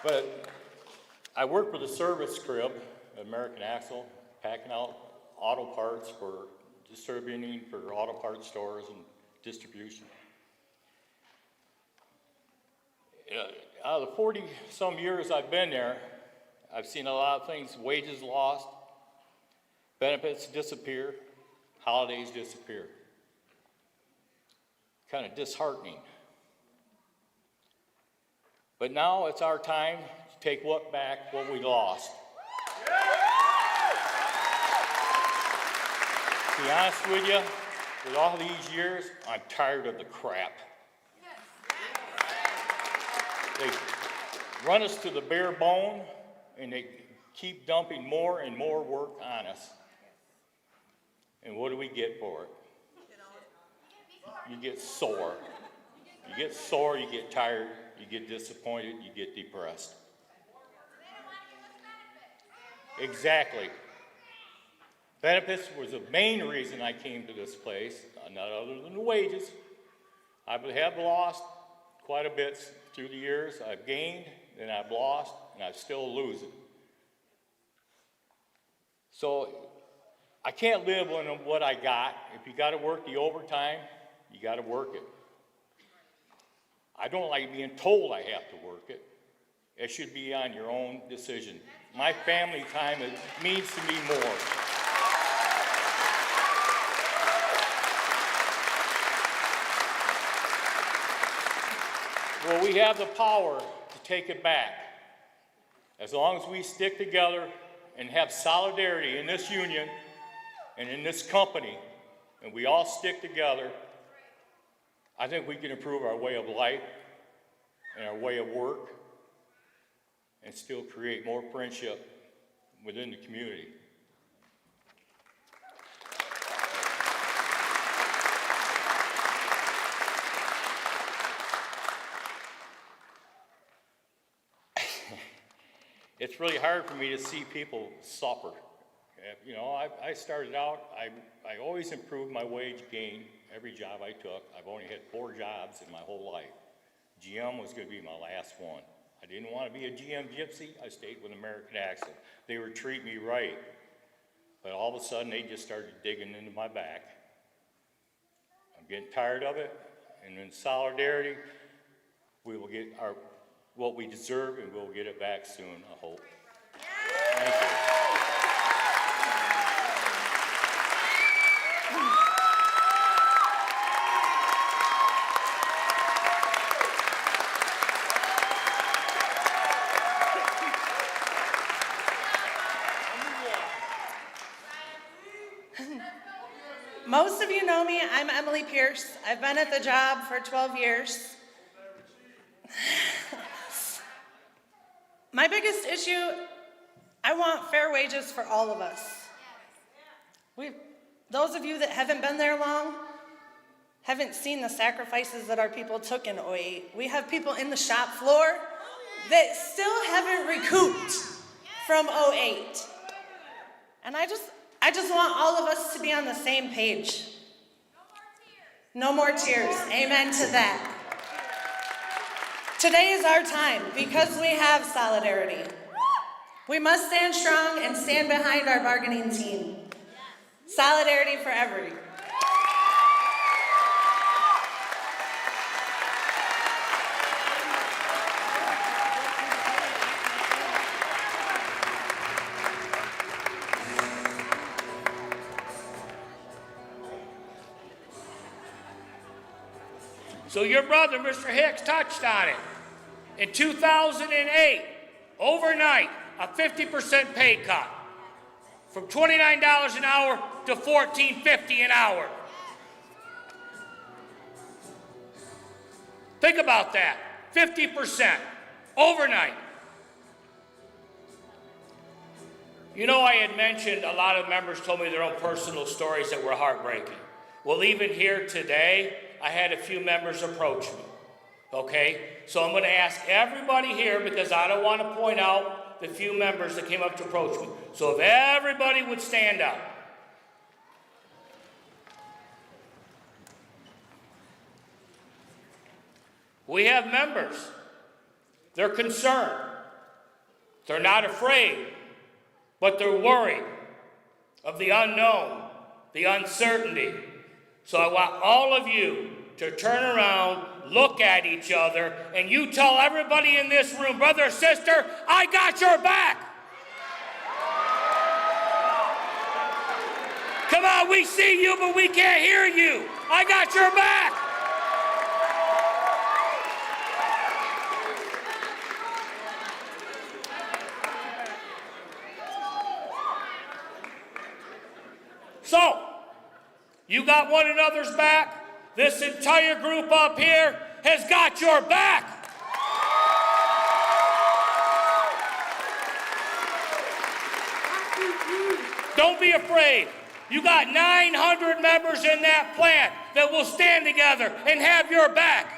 But I worked with a service crib at American Axle, packing out auto parts for distributing for auto parts stores and distribution. Out of the 40-some years I've been there, I've seen a lot of things: wages lost, benefits disappear, holidays disappear. Kind of disheartening. But now it's our time to take what we lost. To be honest with you, with all these years, I'm tired of the crap. They run us to the bare bone, and they keep dumping more and more work on us. And what do we get for it? You get sore. You get sore, you get tired, you get disappointed, you get depressed. Exactly. Benefits was the main reason I came to this place, not other than the wages. I have lost quite a bit through the years. I've gained, then I've lost, and I'm still losing. So I can't live on what I got. If you got to work the overtime, you got to work it. I don't like being told I have to work it. It should be on your own decision. My family time means to me more. Well, we have the power to take it back. As long as we stick together and have solidarity in this union and in this company, and we all stick together, I think we can improve our way of life and our way of work and still create more friendship within the community. It's really hard for me to see people suffer. You know, I started out, I always improved my wage gain every job I took. I've only had 4 jobs in my whole life. GM was going to be my last one. I didn't want to be a GM gypsy. I stayed with American Axle. They were treating me right. But all of a sudden, they just started digging into my back. I'm getting tired of it. And in solidarity, we will get what we deserve, and we'll get it back soon, I hope. Thank you. Most of you know me. I'm Emily Pierce. I've been at the job for 12 years. My biggest issue, I want fair wages for all of us. Those of you that haven't been there long haven't seen the sacrifices that our people took in '08. We have people in the shop floor that still haven't recouped from '08. And I just want all of us to be on the same page. No more tears. Amen to that. Today is our time because we have solidarity. We must stand strong and stand behind our bargaining team. Solidarity for every. So your brother, Mr. Hicks, touched on it. In 2008, overnight, a 50% pay cut. From $29 an hour to $14.50 an hour. Think about that, 50%, overnight. You know, I had mentioned a lot of members told me their own personal stories that were heartbreaking. Well, even here today, I had a few members approach me, okay? So I'm going to ask everybody here, because I don't want to point out the few members that came up to approach me. So if everybody would stand up. We have members. They're concerned. They're not afraid, but they're worried of the unknown, the uncertainty. So I want all of you to turn around, look at each other, and you tell everybody in this room, brother or sister, I got your back. Come on, we see you, but we can't hear you. I got your back. So, you got one another's back. This entire group up here has got your back. Don't be afraid. You got 900 members in that plant that will stand together and have your back.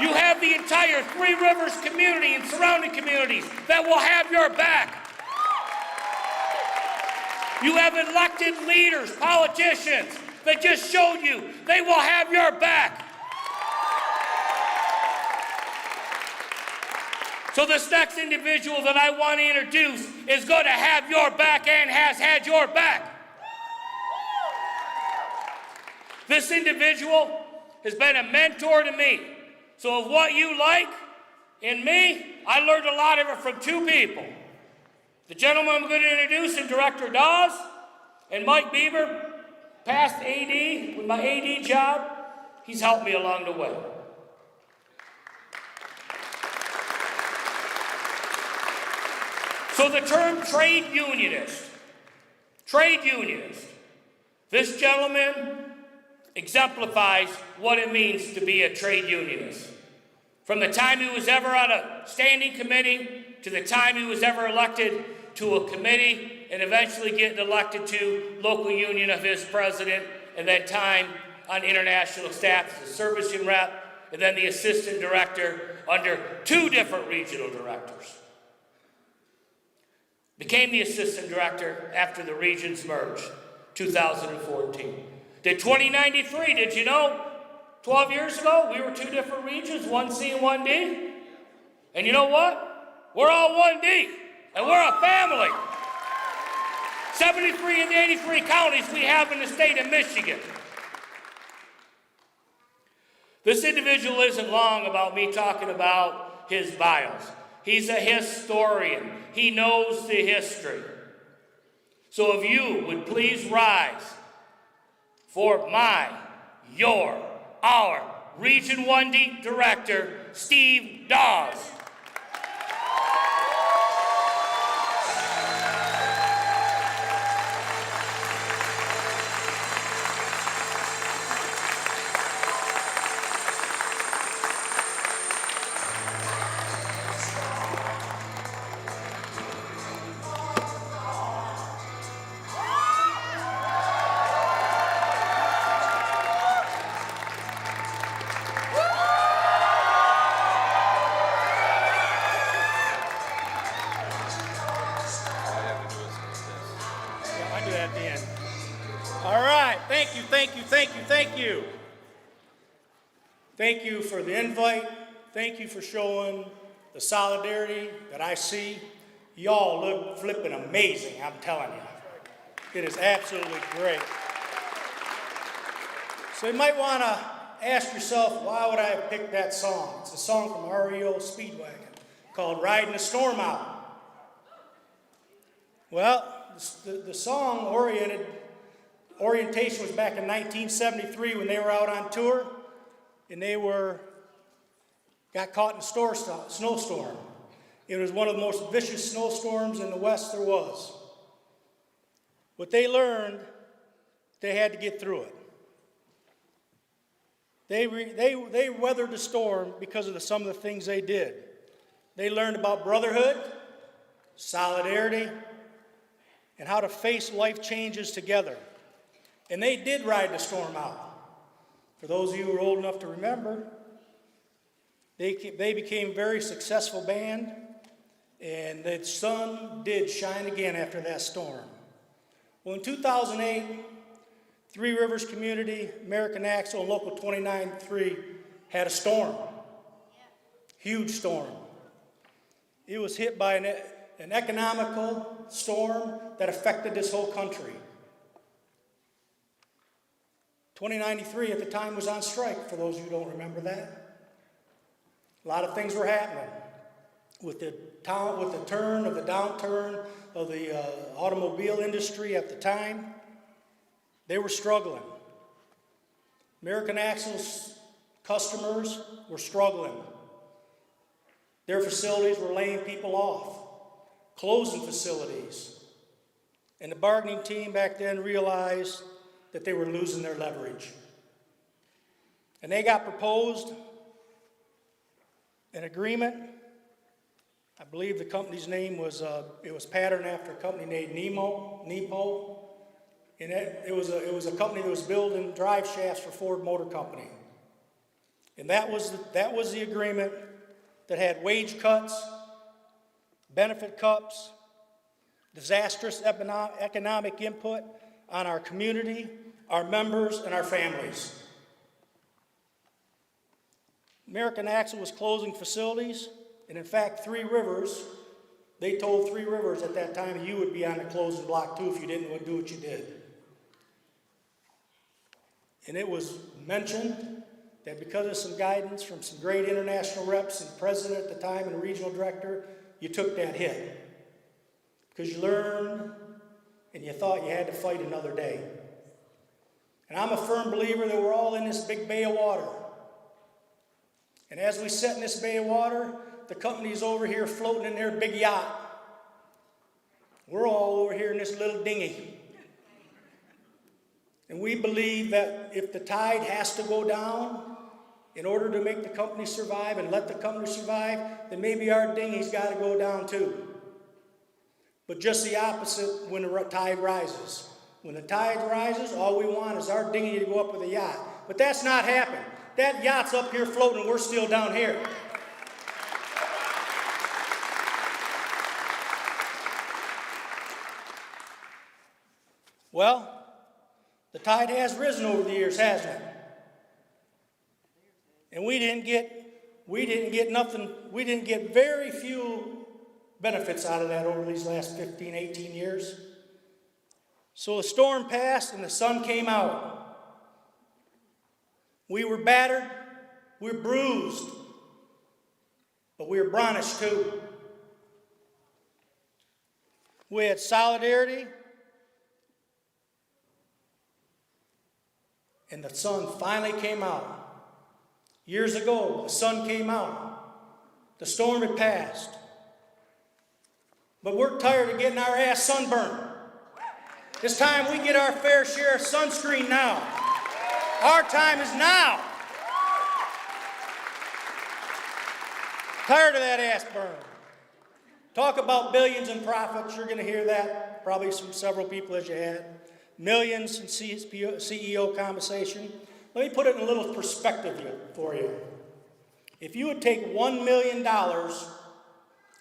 You have the entire Three Rivers community and surrounding communities that will have your back. You have elected leaders, politicians, that just showed you they will have your back. So this next individual that I want to introduce is going to have your back and has had your back. This individual has been a mentor to me. So of what you like in me, I learned a lot of it from two people. The gentleman I'm going to introduce is Director Dawes and Mike Bieber, past AD, with my AD job. He's helped me along the way. So the term trade unionist, this gentleman exemplifies what it means to be a trade unionist. From the time he was ever on a standing committee to the time he was ever elected to a committee and eventually getting elected to local union of his president, and then time on international staff as a servicing rep, and then the assistant director under two different regional directors. Became the assistant director after the regions merged, 2014. Did 2093, did you know? 12 years ago, we were two different regions, 1C and 1D. And you know what? We're all 1D, and we're a family. 73 of the 83 counties we have in the state of Michigan. This individual isn't long about me talking about his bios. He's a historian. He knows the history. So if you would please rise for our Region 1D Director, Steve Dawes. I do that at the end. All right, thank you, thank you, thank you, thank you. Thank you for the invite. Thank you for showing the solidarity that I see. Y'all look flipping amazing, I'm telling you. It is absolutely great. So you might want to ask yourself, why would I have picked that song? It's a song from REO Speedwagon called Riding the Storm Out. Well, the song orientation was back in 1973 when they were out on tour, and they got caught in a snowstorm. It was one of the most vicious snowstorms in the West there was. What they learned, they had to get through it. They weathered the storm because of some of the things they did. They learned about brotherhood, solidarity, and how to face life changes together. And they did ride the storm out. For those of you who are old enough to remember, they became a very successful band, and the sun did shine again after that storm. Well, in 2008, Three Rivers Community, American Axle, and Local 29-3 had a storm. Huge storm. It was hit by an economical storm that affected this whole country. 2093 at the time was on strike, for those of you who don't remember that. A lot of things were happening. With the downturn of the automobile industry at the time, they were struggling. American Axle's customers were struggling. Their facilities were laying people off, closing facilities. And the bargaining team back then realized that they were losing their leverage. And they got proposed an agreement. I believe the company's name was, it was patterned after a company named Nepo. And it was a company that was building drive shafts for Ford Motor Company. And that was the agreement that had wage cuts, benefit cuts, disastrous economic input on our community, our members, and our families. American Axle was closing facilities, and in fact, Three Rivers, they told Three Rivers at that time you would be on the closing block too if you didn't do what you did. And it was mentioned that because of some guidance from some great international reps and the president at the time and the regional director, you took that hit. Because you learned and you thought you had to fight another day. And I'm a firm believer that we're all in this big bay of water. And as we sit in this bay of water, the company's over here floating in their big yacht. We're all over here in this little dinghy. And we believe that if the tide has to go down in order to make the company survive and let the company survive, then maybe our dinghy's got to go down too. But just the opposite when the tide rises. When the tide rises, all we want is our dinghy to go up with the yacht. But that's not happening. That yacht's up here floating, we're still down here. Well, the tide has risen over the years, hasn't it? And we didn't get nothing, we didn't get very few benefits out of that over these last 15, 18 years. So the storm passed and the sun came out. We were battered, We're bruised, but we're brownish too. We had solidarity, and the sun finally came out. Years ago, the sun came out. The storm had passed. But we're tired of getting our ass sunburned. It's time we get our fair share of sunscreen now. Our time is now. Tired of that ass burn. Talk about billions in profits. You're going to hear that probably from several people as you had. Millions in CEO compensation. Let me put it in a little perspective for you. If you would take $1 million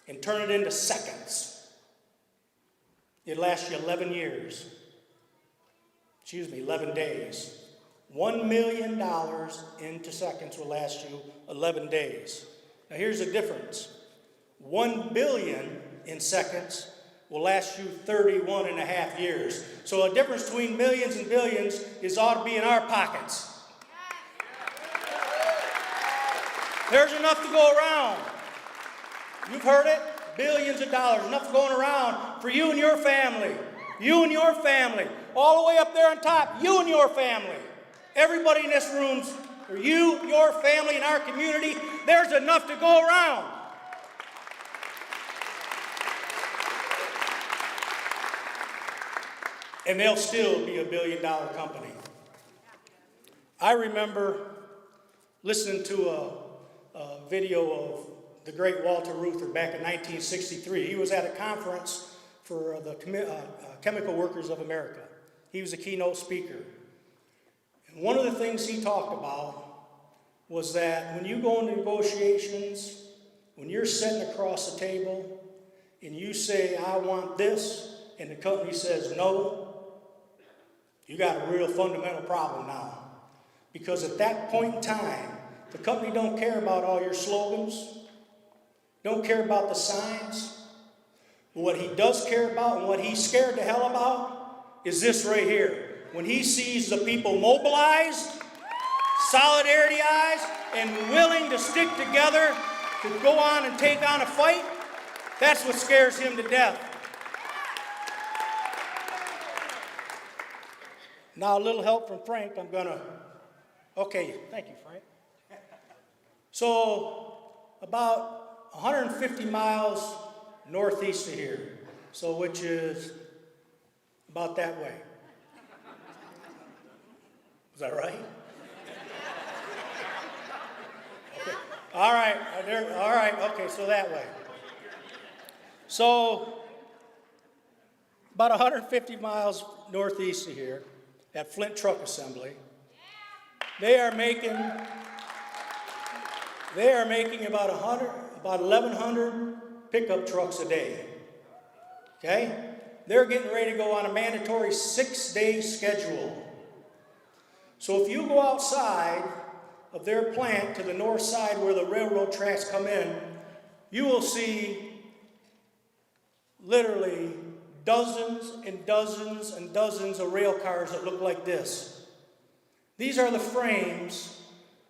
and turn it into seconds, it'd last you 11 years. 11 days. $1 million into seconds will last you 11 days. Now here's the difference. 1 billion in seconds will last you 31 and a half years. So the difference between millions and billions is ought to be in our pockets. There's enough to go around. You've heard it, billions of dollars, enough going around for you and your family. You and your family. All the way up there on top, you and your family. Everybody in this room, for you, your family, and our community, there's enough to go around. And they'll still be $1 billion company. I remember listening to a video of the great Walter Reuther back in 1963. He was at a conference for the Chemical Workers of America. He was a keynote speaker. And one of the things he talked about was that when you go into negotiations, when you're sitting across the table and you say, I want this, and the company says no, you got a real fundamental problem now. Because at that point in time, the company don't care about all your slogans, don't care about the signs. But what he does care about and what he's scared to hell about is this right here. When he sees the people mobilized, solidarity-ized, and willing to stick together to go on and take on a fight, that's what scares him to death. Now a little help from Frank, okay, thank you, Frank. So about 150 miles northeast of here, so which is about that way. Is that right? Okay. All right, okay, so that way. So about 150 miles northeast of here, at Flint Truck Assembly, they are making about 1,100 pickup trucks a day. Okay? They're getting ready to go on a mandatory 6-day schedule. So if you go outside of their plant to the north side where the railroad tracks come in, you will see literally dozens and dozens and dozens of rail cars that look like this. These are the frames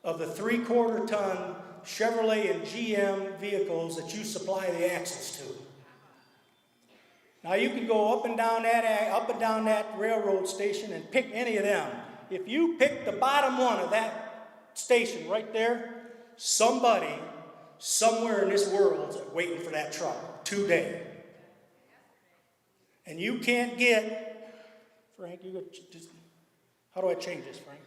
of the 3/4 ton Chevrolet and GM vehicles that you supply the axles to. Now you can go up and down that railroad station and pick any of them. If you pick the bottom one of that station right there, somebody somewhere in this world is waiting for that truck today. And you can't get, Frank, how do I change this, Frank?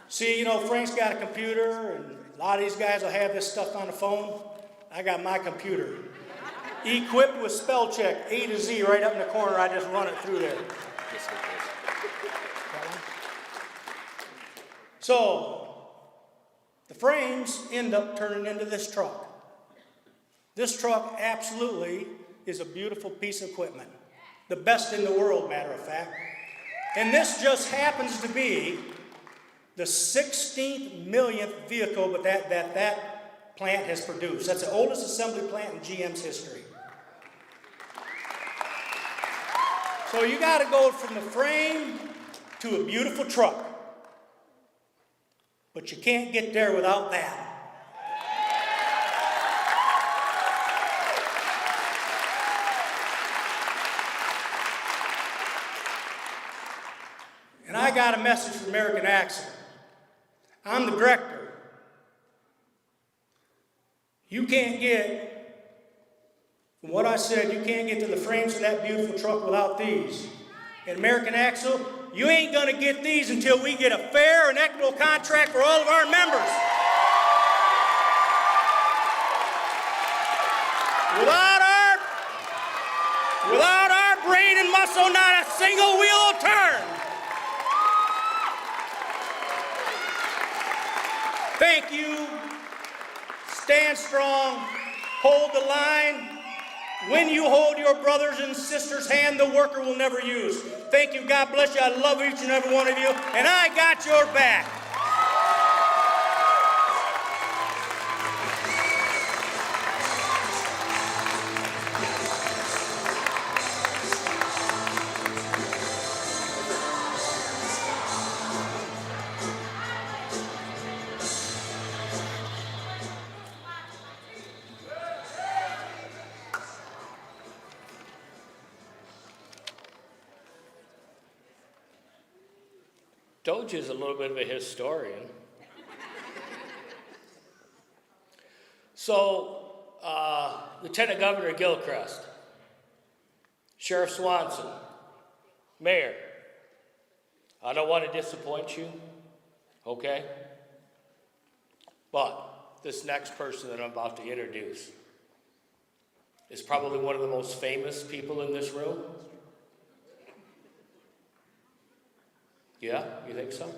See, Frank's got a computer, and a lot of these guys will have this stuff on the phone. I got my computer. Equipped with spell check, A to Z, right up in the corner. I just run it through there. So, the frames end up turning into this truck. This truck absolutely is a beautiful piece of equipment. The best in the world, matter of fact. And this just happens to be the 16th millionth vehicle that plant has produced. That's the oldest assembly plant in GM's history. So you got to go from the frame to a beautiful truck. But you can't get there without that. And I got a message from American Axle. I'm the director. You can't get, from what I said, you can't get to the frames of that beautiful truck without these. And American Axle, you ain't gonna get these until we get a fair and equitable contract for all of our members. Without our brain and muscle, not a single wheel will turn. Thank you. Stand strong. Hold the line. When you hold your brothers and sisters' hand, the worker will never use. Thank you. God bless you. I love each and every one of you. And I got your back. Doge is a little bit of a historian. So, Lieutenant Governor Gilchrist, Sheriff Swanson, Mayor, I don't want to disappoint you, okay? But this next person that I'm about to introduce is probably one of the most famous people in this room. Yeah, you think so?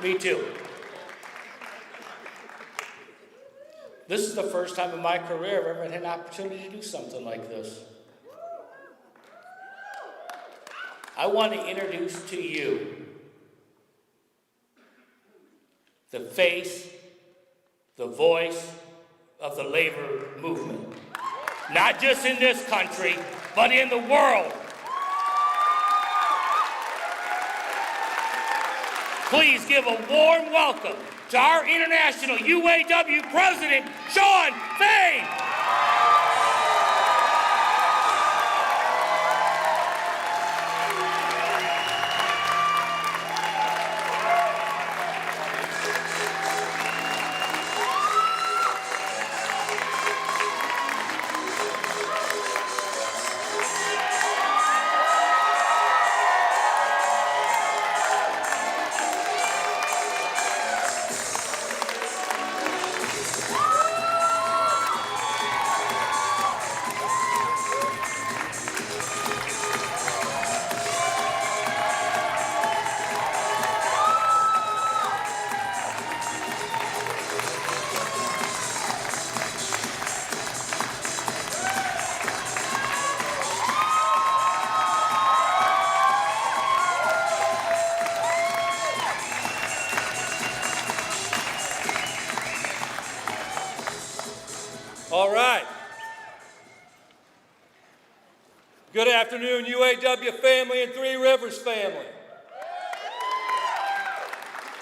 Me too. This is the first time in my career I've ever had an opportunity to do something like this. I want to introduce to you the face, the voice of the labor movement. Not just in this country, but in the world. Please give a warm welcome to our International UAW President, Shawn Fain. All right. Good afternoon, UAW family and Three Rivers family.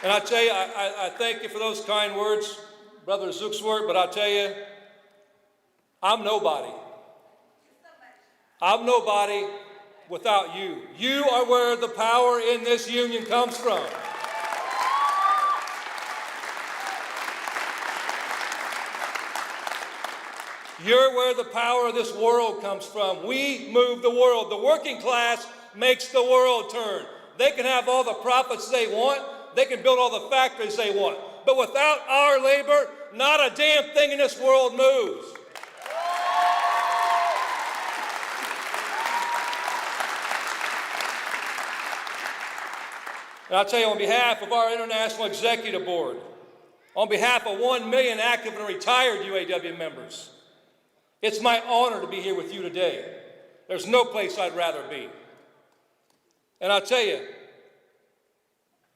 And I tell you, I thank you for those kind words, Brother Zuxwort, but I tell you, I'm nobody. I'm nobody without you. You are where the power in this union comes from. You're where the power of this world comes from. We move the world. The working class makes the world turn. They can have all the profits they want. They can build all the factories they want. But without our labor, not a damn thing in this world moves. And I'll tell you, on behalf of our International Executive Board, on behalf of 1 million active and retired UAW members, it's my honor to be here with you today. There's no place I'd rather be. And I'll tell you,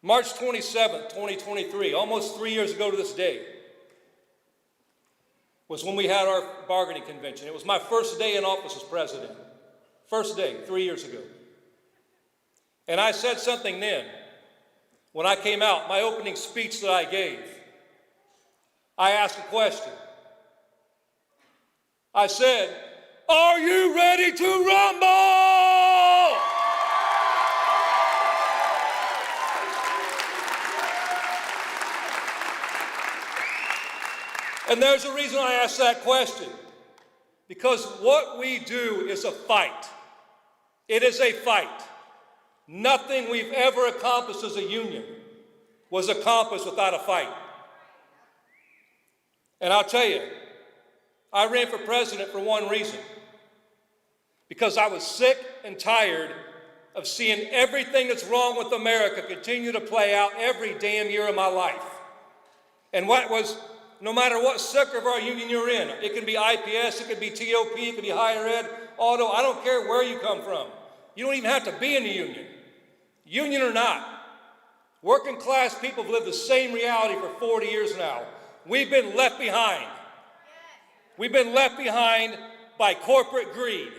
March 27th, 2023, almost 3 years ago to this day, was when we had our bargaining convention. It was my first day in office as president. First day, 3 years ago. And I said something then when I came out, my opening speech that I gave, I asked a question. I said, "Are you ready to rumble?" And there's a reason I asked that question. Because what we do is a fight. It is a fight. Nothing we've ever accomplished as a union was accomplished without a fight. And I'll tell you, I ran for president for one reason. Because I was sick and tired of seeing everything that's wrong with America continue to play out every damn year of my life. And no matter what sector of our union you're in, it can be IPS, it could be TOP, it could be higher ed, auto, I don't care where you come from. You don't even have to be in the union. Union or not, working class people have lived the same reality for 40 years now. We've been left behind. We've been left behind by corporate greed.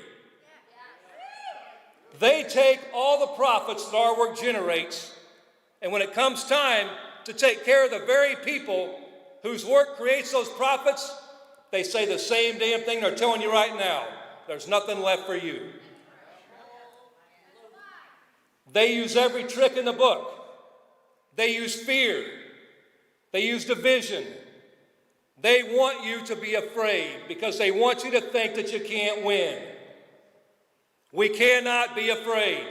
They take all the profits that our work generates, and when it comes time to take care of the very people whose work creates those profits, they say the same damn thing they're telling you right now. There's nothing left for you. They use every trick in the book. They use fear. They use division. They want you to be afraid because they want you to think that you can't win. We cannot be afraid.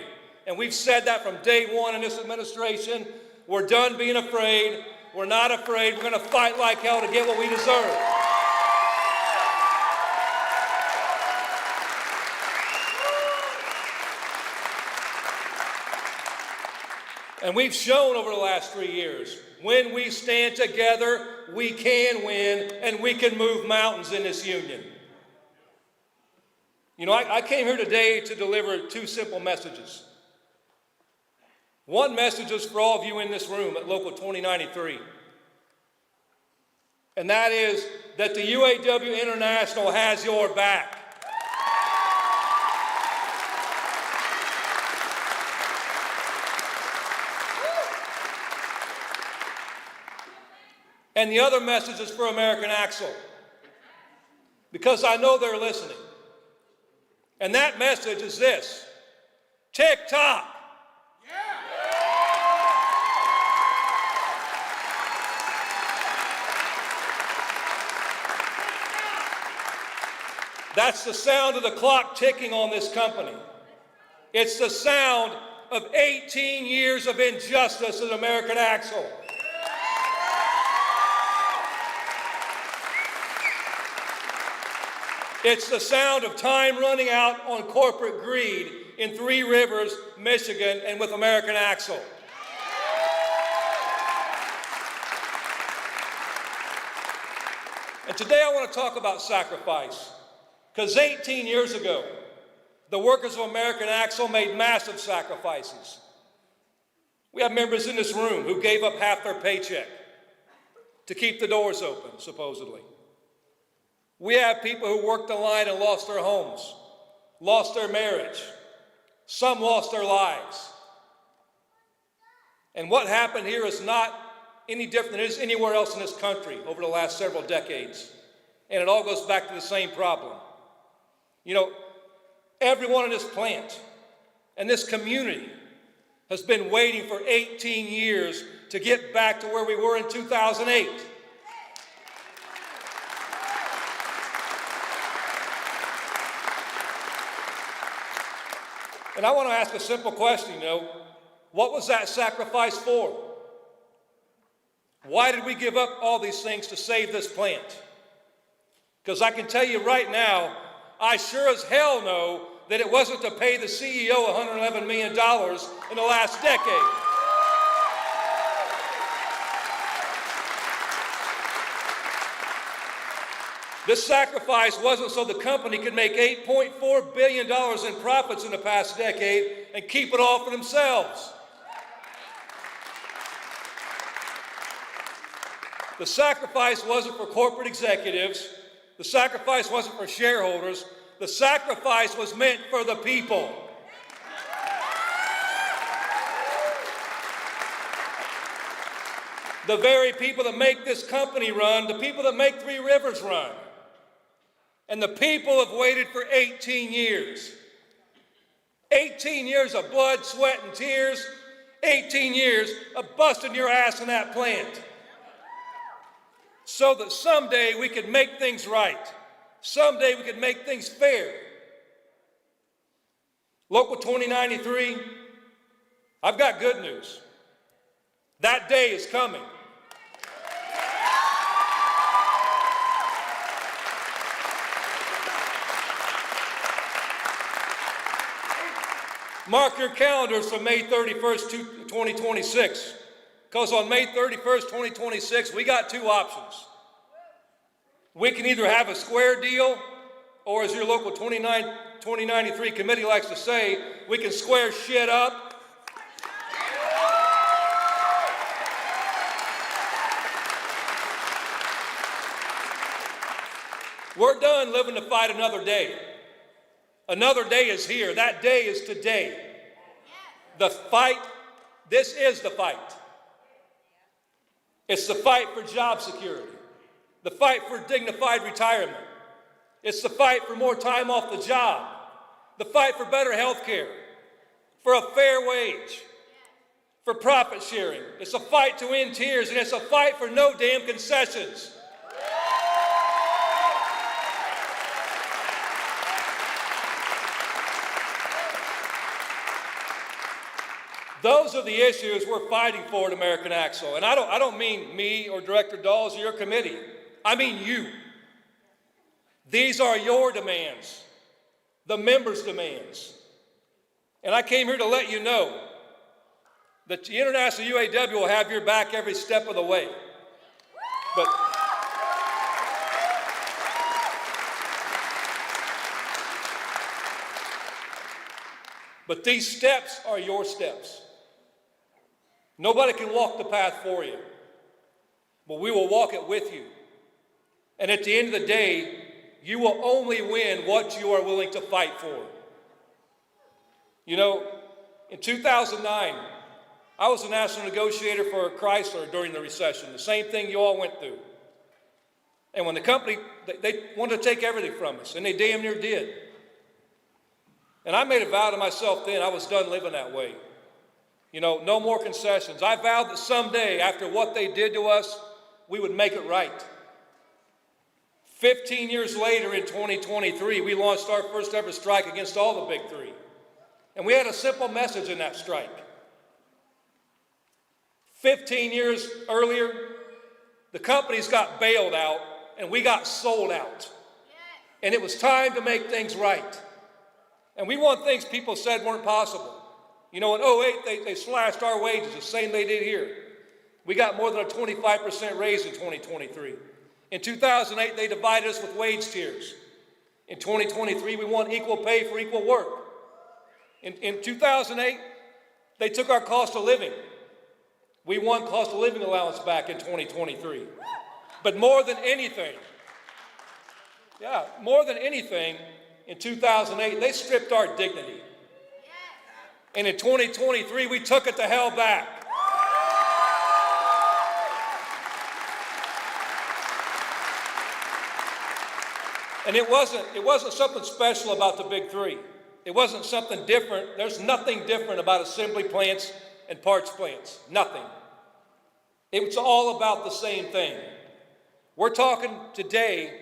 And we've said that from day one in this administration. We're done being afraid. We're not afraid. We're going to fight like hell to get what we deserve. And we've shown over the last 3 years, when we stand together, we can win and we can move mountains in this union. You know, I came here today to deliver 2 simple messages. One message is for all of you in this room at Local 2093. And that is that the UAW International has your back. And the other message is for American Axle, because I know they're listening. And that message is this: TikTok. That's the sound of the clock ticking on this company. It's the sound of 18 years of injustice at American Axle. It's the sound of time running out on corporate greed in Three Rivers, Michigan, and with American Axle. And today I want to talk about sacrifice. Because 18 years ago, the workers of American Axle made massive sacrifices. We have members in this room who gave up half their paycheck to keep the doors open, supposedly. We have people who worked the line and lost their homes, lost their marriage. Some lost their lives. And what happened here is not any different than it is anywhere else in this country over the last several decades. And it all goes back to the same problem. You know, everyone in this plant and this community has been waiting for 18 years to get back to where we were in 2008. And I want to ask a simple question, you know, what was that sacrifice for? Why did we give up all these things to save this plant? Because I can tell you right now, I sure as hell know that it wasn't to pay the CEO $111 million in the last decade. This sacrifice wasn't so the company could make $8.4 billion in profits in the past decade and keep it all for themselves. The sacrifice wasn't for corporate executives. The sacrifice wasn't for shareholders. The sacrifice was meant for the people. the very people that make this company run, the people that make Three Rivers run. And the people have waited for 18 years. 18 years of blood, sweat, and tears. 18 years of busting your ass in that plant. So that someday we could make things right. Someday we could make things fair. Local 2093, I've got good news. That day is coming. Mark your calendars for May 31st, 2026. Because on May 31st, 2026, we got two options. We can either have a square deal, or as your local 2093 committee likes to say, we can square shit up. We're done living to fight another day. Another day is here. That day is today. The fight, this is the fight. It's the fight for job security, the fight for dignified retirement. It's the fight for more time off the job, the fight for better health care, for a fair wage, for profit sharing. It's a fight to end tears, and it's a fight for no damn concessions. Those are the issues we're fighting for at American Axle. And I don't mean me or Director Dawes or your committee. I mean you. These are your demands, the members' demands. And I came here to let you know that the International UAW will have your back every step of the way. But these steps are your steps. Nobody can walk the path for you, but we will walk it with you. And at the end of the day, you will only win what you are willing to fight for. You know, in 2009, I was a national negotiator for Chrysler during the recession, the same thing you all went through. And when the company, they wanted to take everything from us, and they damn near did. And I made a vow to myself then, I was done living that way. You know, no more concessions. I vowed that someday, after what they did to us, we would make it right. 15 years later, in 2023, we launched our first ever strike against all the big three. And we had a simple message in that strike. 15 years earlier, the companies got bailed out and we got sold out. And it was time to make things right. And we want things people said weren't possible. You know, in 2008, they slashed our wages, the same they did here. We got more than a 25% raise in 2023. In 2008, they divided us with wage tiers. In 2023, we want equal pay for equal work. In 2008, they took our cost of living. We won cost of living allowance back in 2023. But more than anything, in 2008, they stripped our dignity. And in 2023, we took it the hell back. And it wasn't something special about the big three. It wasn't something different. There's nothing different about assembly plants and parts plants. Nothing. It's all about the same thing. We're talking today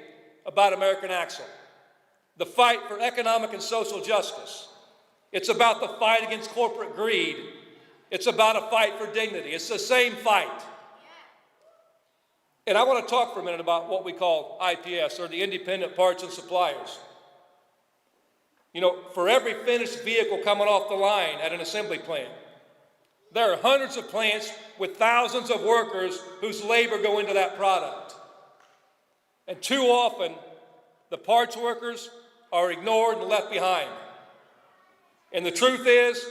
about American Axle, the fight for economic and social justice. It's about the fight against corporate greed. It's about a fight for dignity. It's the same fight. And I want to talk for a minute about what we call IPS, or the Independent Parts and Suppliers. You know, for every finished vehicle coming off the line at an assembly plant, there are hundreds of plants with thousands of workers whose labor go into that product. And too often, the parts workers are ignored and left behind. And the truth is,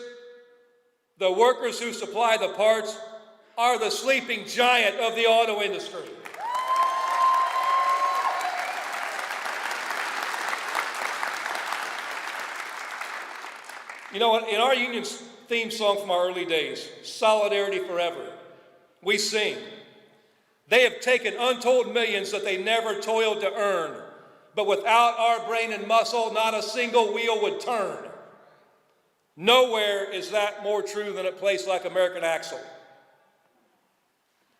the workers who supply the parts are the sleeping giant of the auto industry. You know, in our union's theme song from our early days, Solidarity Forever, we sing, They have taken untold millions that they never toiled to earn. But without our brain and muscle, not a single wheel would turn. Nowhere is that more true than at a place like American Axle.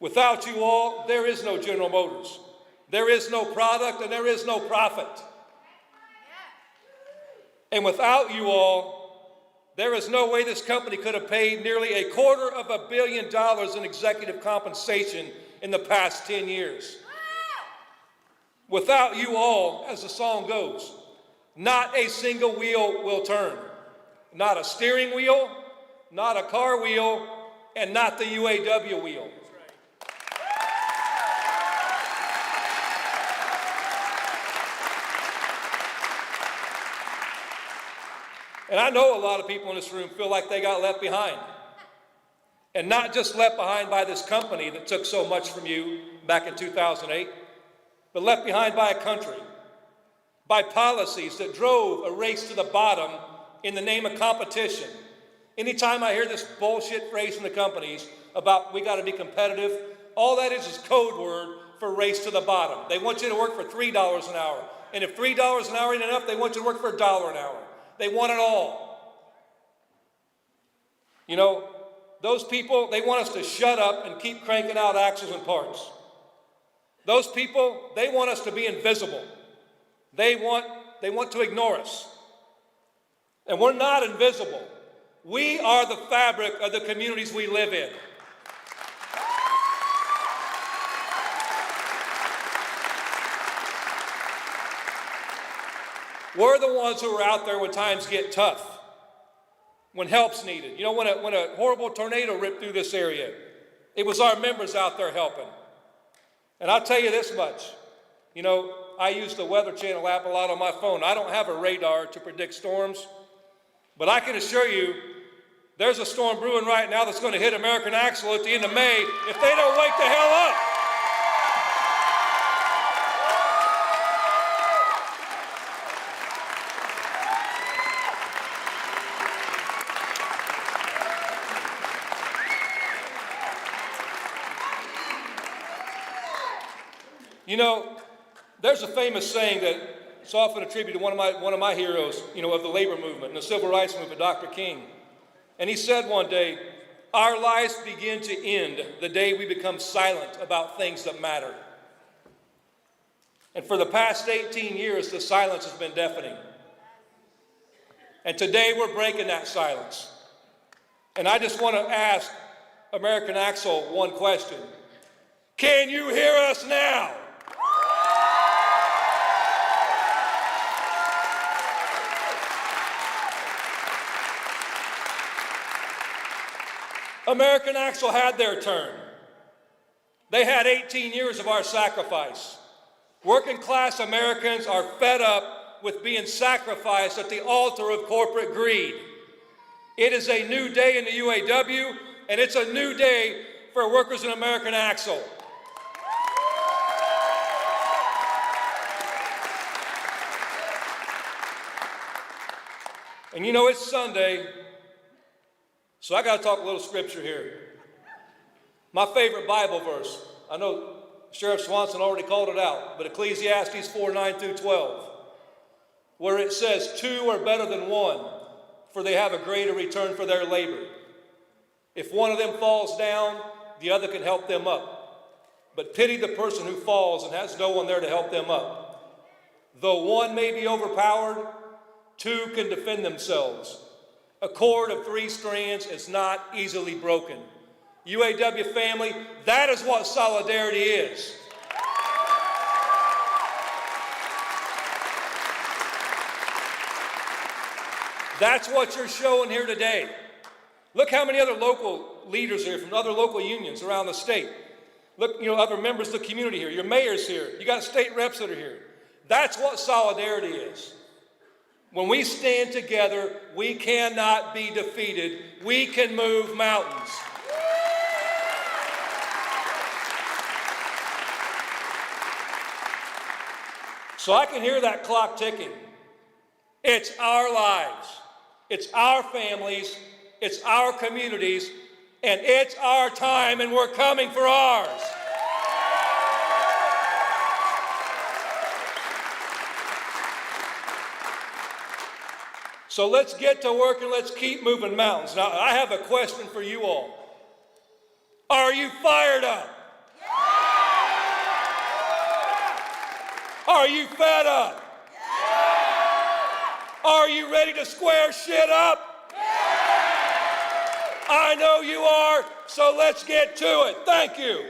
Without you all, there is no General Motors. There is no product and there is no profit. And without you all, there is no way this company could have paid nearly $250 million in executive compensation in the past 10 years. Without you all, as the song goes, not a single wheel will turn. Not a steering wheel, not a car wheel, and not the UAW wheel. And I know a lot of people in this room feel like they got left behind. And not just left behind by this company that took so much from you back in 2008, but left behind by a country, by policies that drove a race to the bottom in the name of competition. Anytime I hear this bullshit phrase from the companies about we got to be competitive, all that is code word for race to the bottom. They want you to work for $3 an hour. And if $3 an hour ain't enough, they want you to work for $1 an hour. They want it all. You know, those people, they want us to shut up and keep cranking out axles and parts. Those people, they want us to be invisible. They want to ignore us. And we're not invisible. We are the fabric of the communities we live in. We're the ones who are out there when times get tough, when help's needed. You know, when a horrible tornado ripped through this area, it was our members out there helping. And I'll tell you this much. You know, I use the Weather Channel app a lot on my phone. I don't have a radar to predict storms, but I can assure you there's a storm brewing right now that's going to hit American Axle at the end of May if they don't wake the hell up. You know, there's a famous saying that's often attributed to one of my heroes, you know, of the labor movement and the civil rights movement, Dr. King. And he said one day, our lives begin to end the day we become silent about things that matter. And for the past 18 years, the silence has been deafening. And today we're breaking that silence. And I just want to ask American Axle one question. Can you hear us now? American Axle had their turn. They had 18 years of our sacrifice. Working class Americans are fed up with being sacrificed at the altar of corporate greed. It is a new day in the UAW, and it's a new day for workers in American Axle. And you know, it's Sunday, so I got to talk a little scripture here. My favorite Bible verse, I know Sheriff Swanson already called it out, but Ecclesiastes 4:9-12, where it says, 2 are better than 1, for they have a greater return for their labor. If one of them falls down, the other can help them up. But pity the person who falls and has no one there to help them up. Though one may be overpowered, 2 can defend themselves. A cord of 3 strands is not easily broken. UAW family, that is what solidarity is. That's what you're showing here today. Look how many other local leaders are here from other local unions around the state. Look, you know, other members of the community here. Your mayor's here. You got state reps that are here. That's what solidarity is. When we stand together, we cannot be defeated. We can move mountains. So I can hear that clock ticking. It's our lives. It's our families. It's our communities. And it's our time, and we're coming for ours. So let's get to work and let's keep moving mountains. Now, I have a question for you all. Are you fired up? Are you fed up? Are you ready to square shit up? I know you are, so let's get to it. Thank you.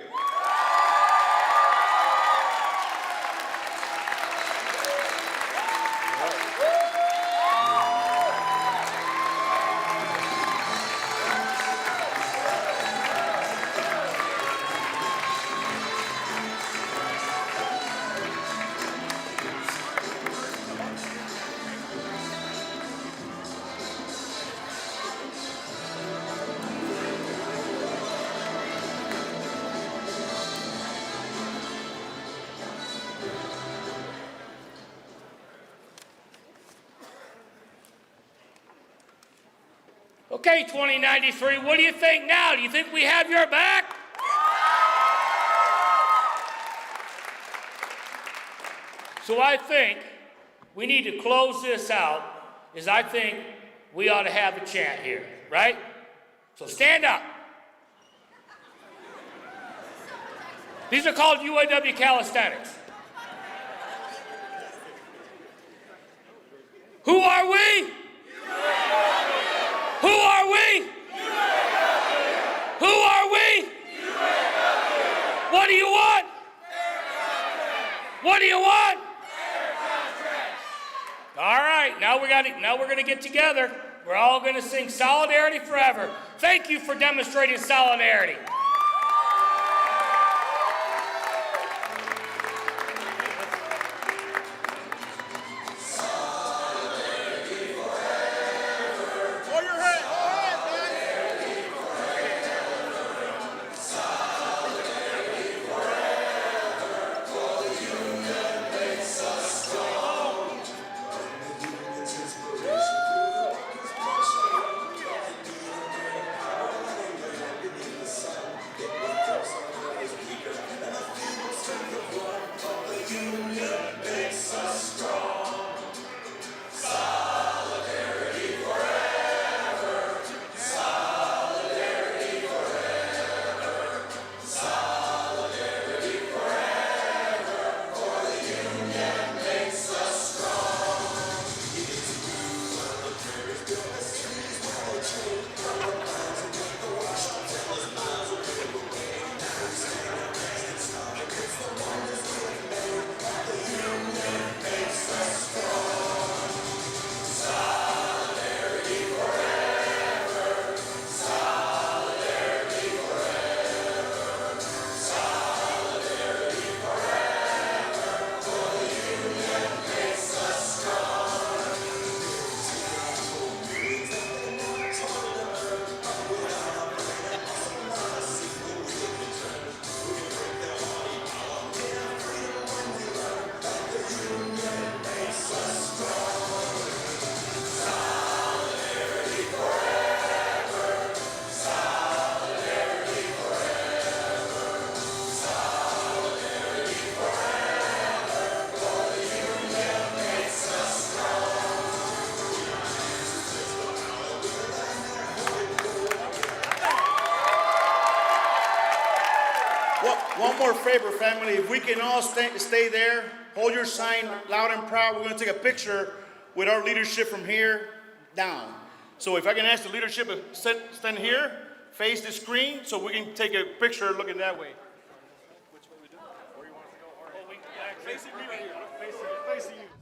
Okay, 2093, what do you think now? Do you think we have your back? So I think we need to close this out, is I think we ought to have a chant here, right? So stand up. These are called UAW calisthenics. Who are we? Who are we? Who are we? What do you want? What do you want? All right, now we're going to get together. We're all going to sing Solidarity Forever. Thank you for demonstrating solidarity. One more favor, family. If we can all stay there, hold your sign loud and proud. We're going to take a picture with our leadership from here down. So if I can ask the leadership to stand here, face the screen, so we can take a picture looking that way. Which way we do? Where you want to go? Facing me right here. Facing you.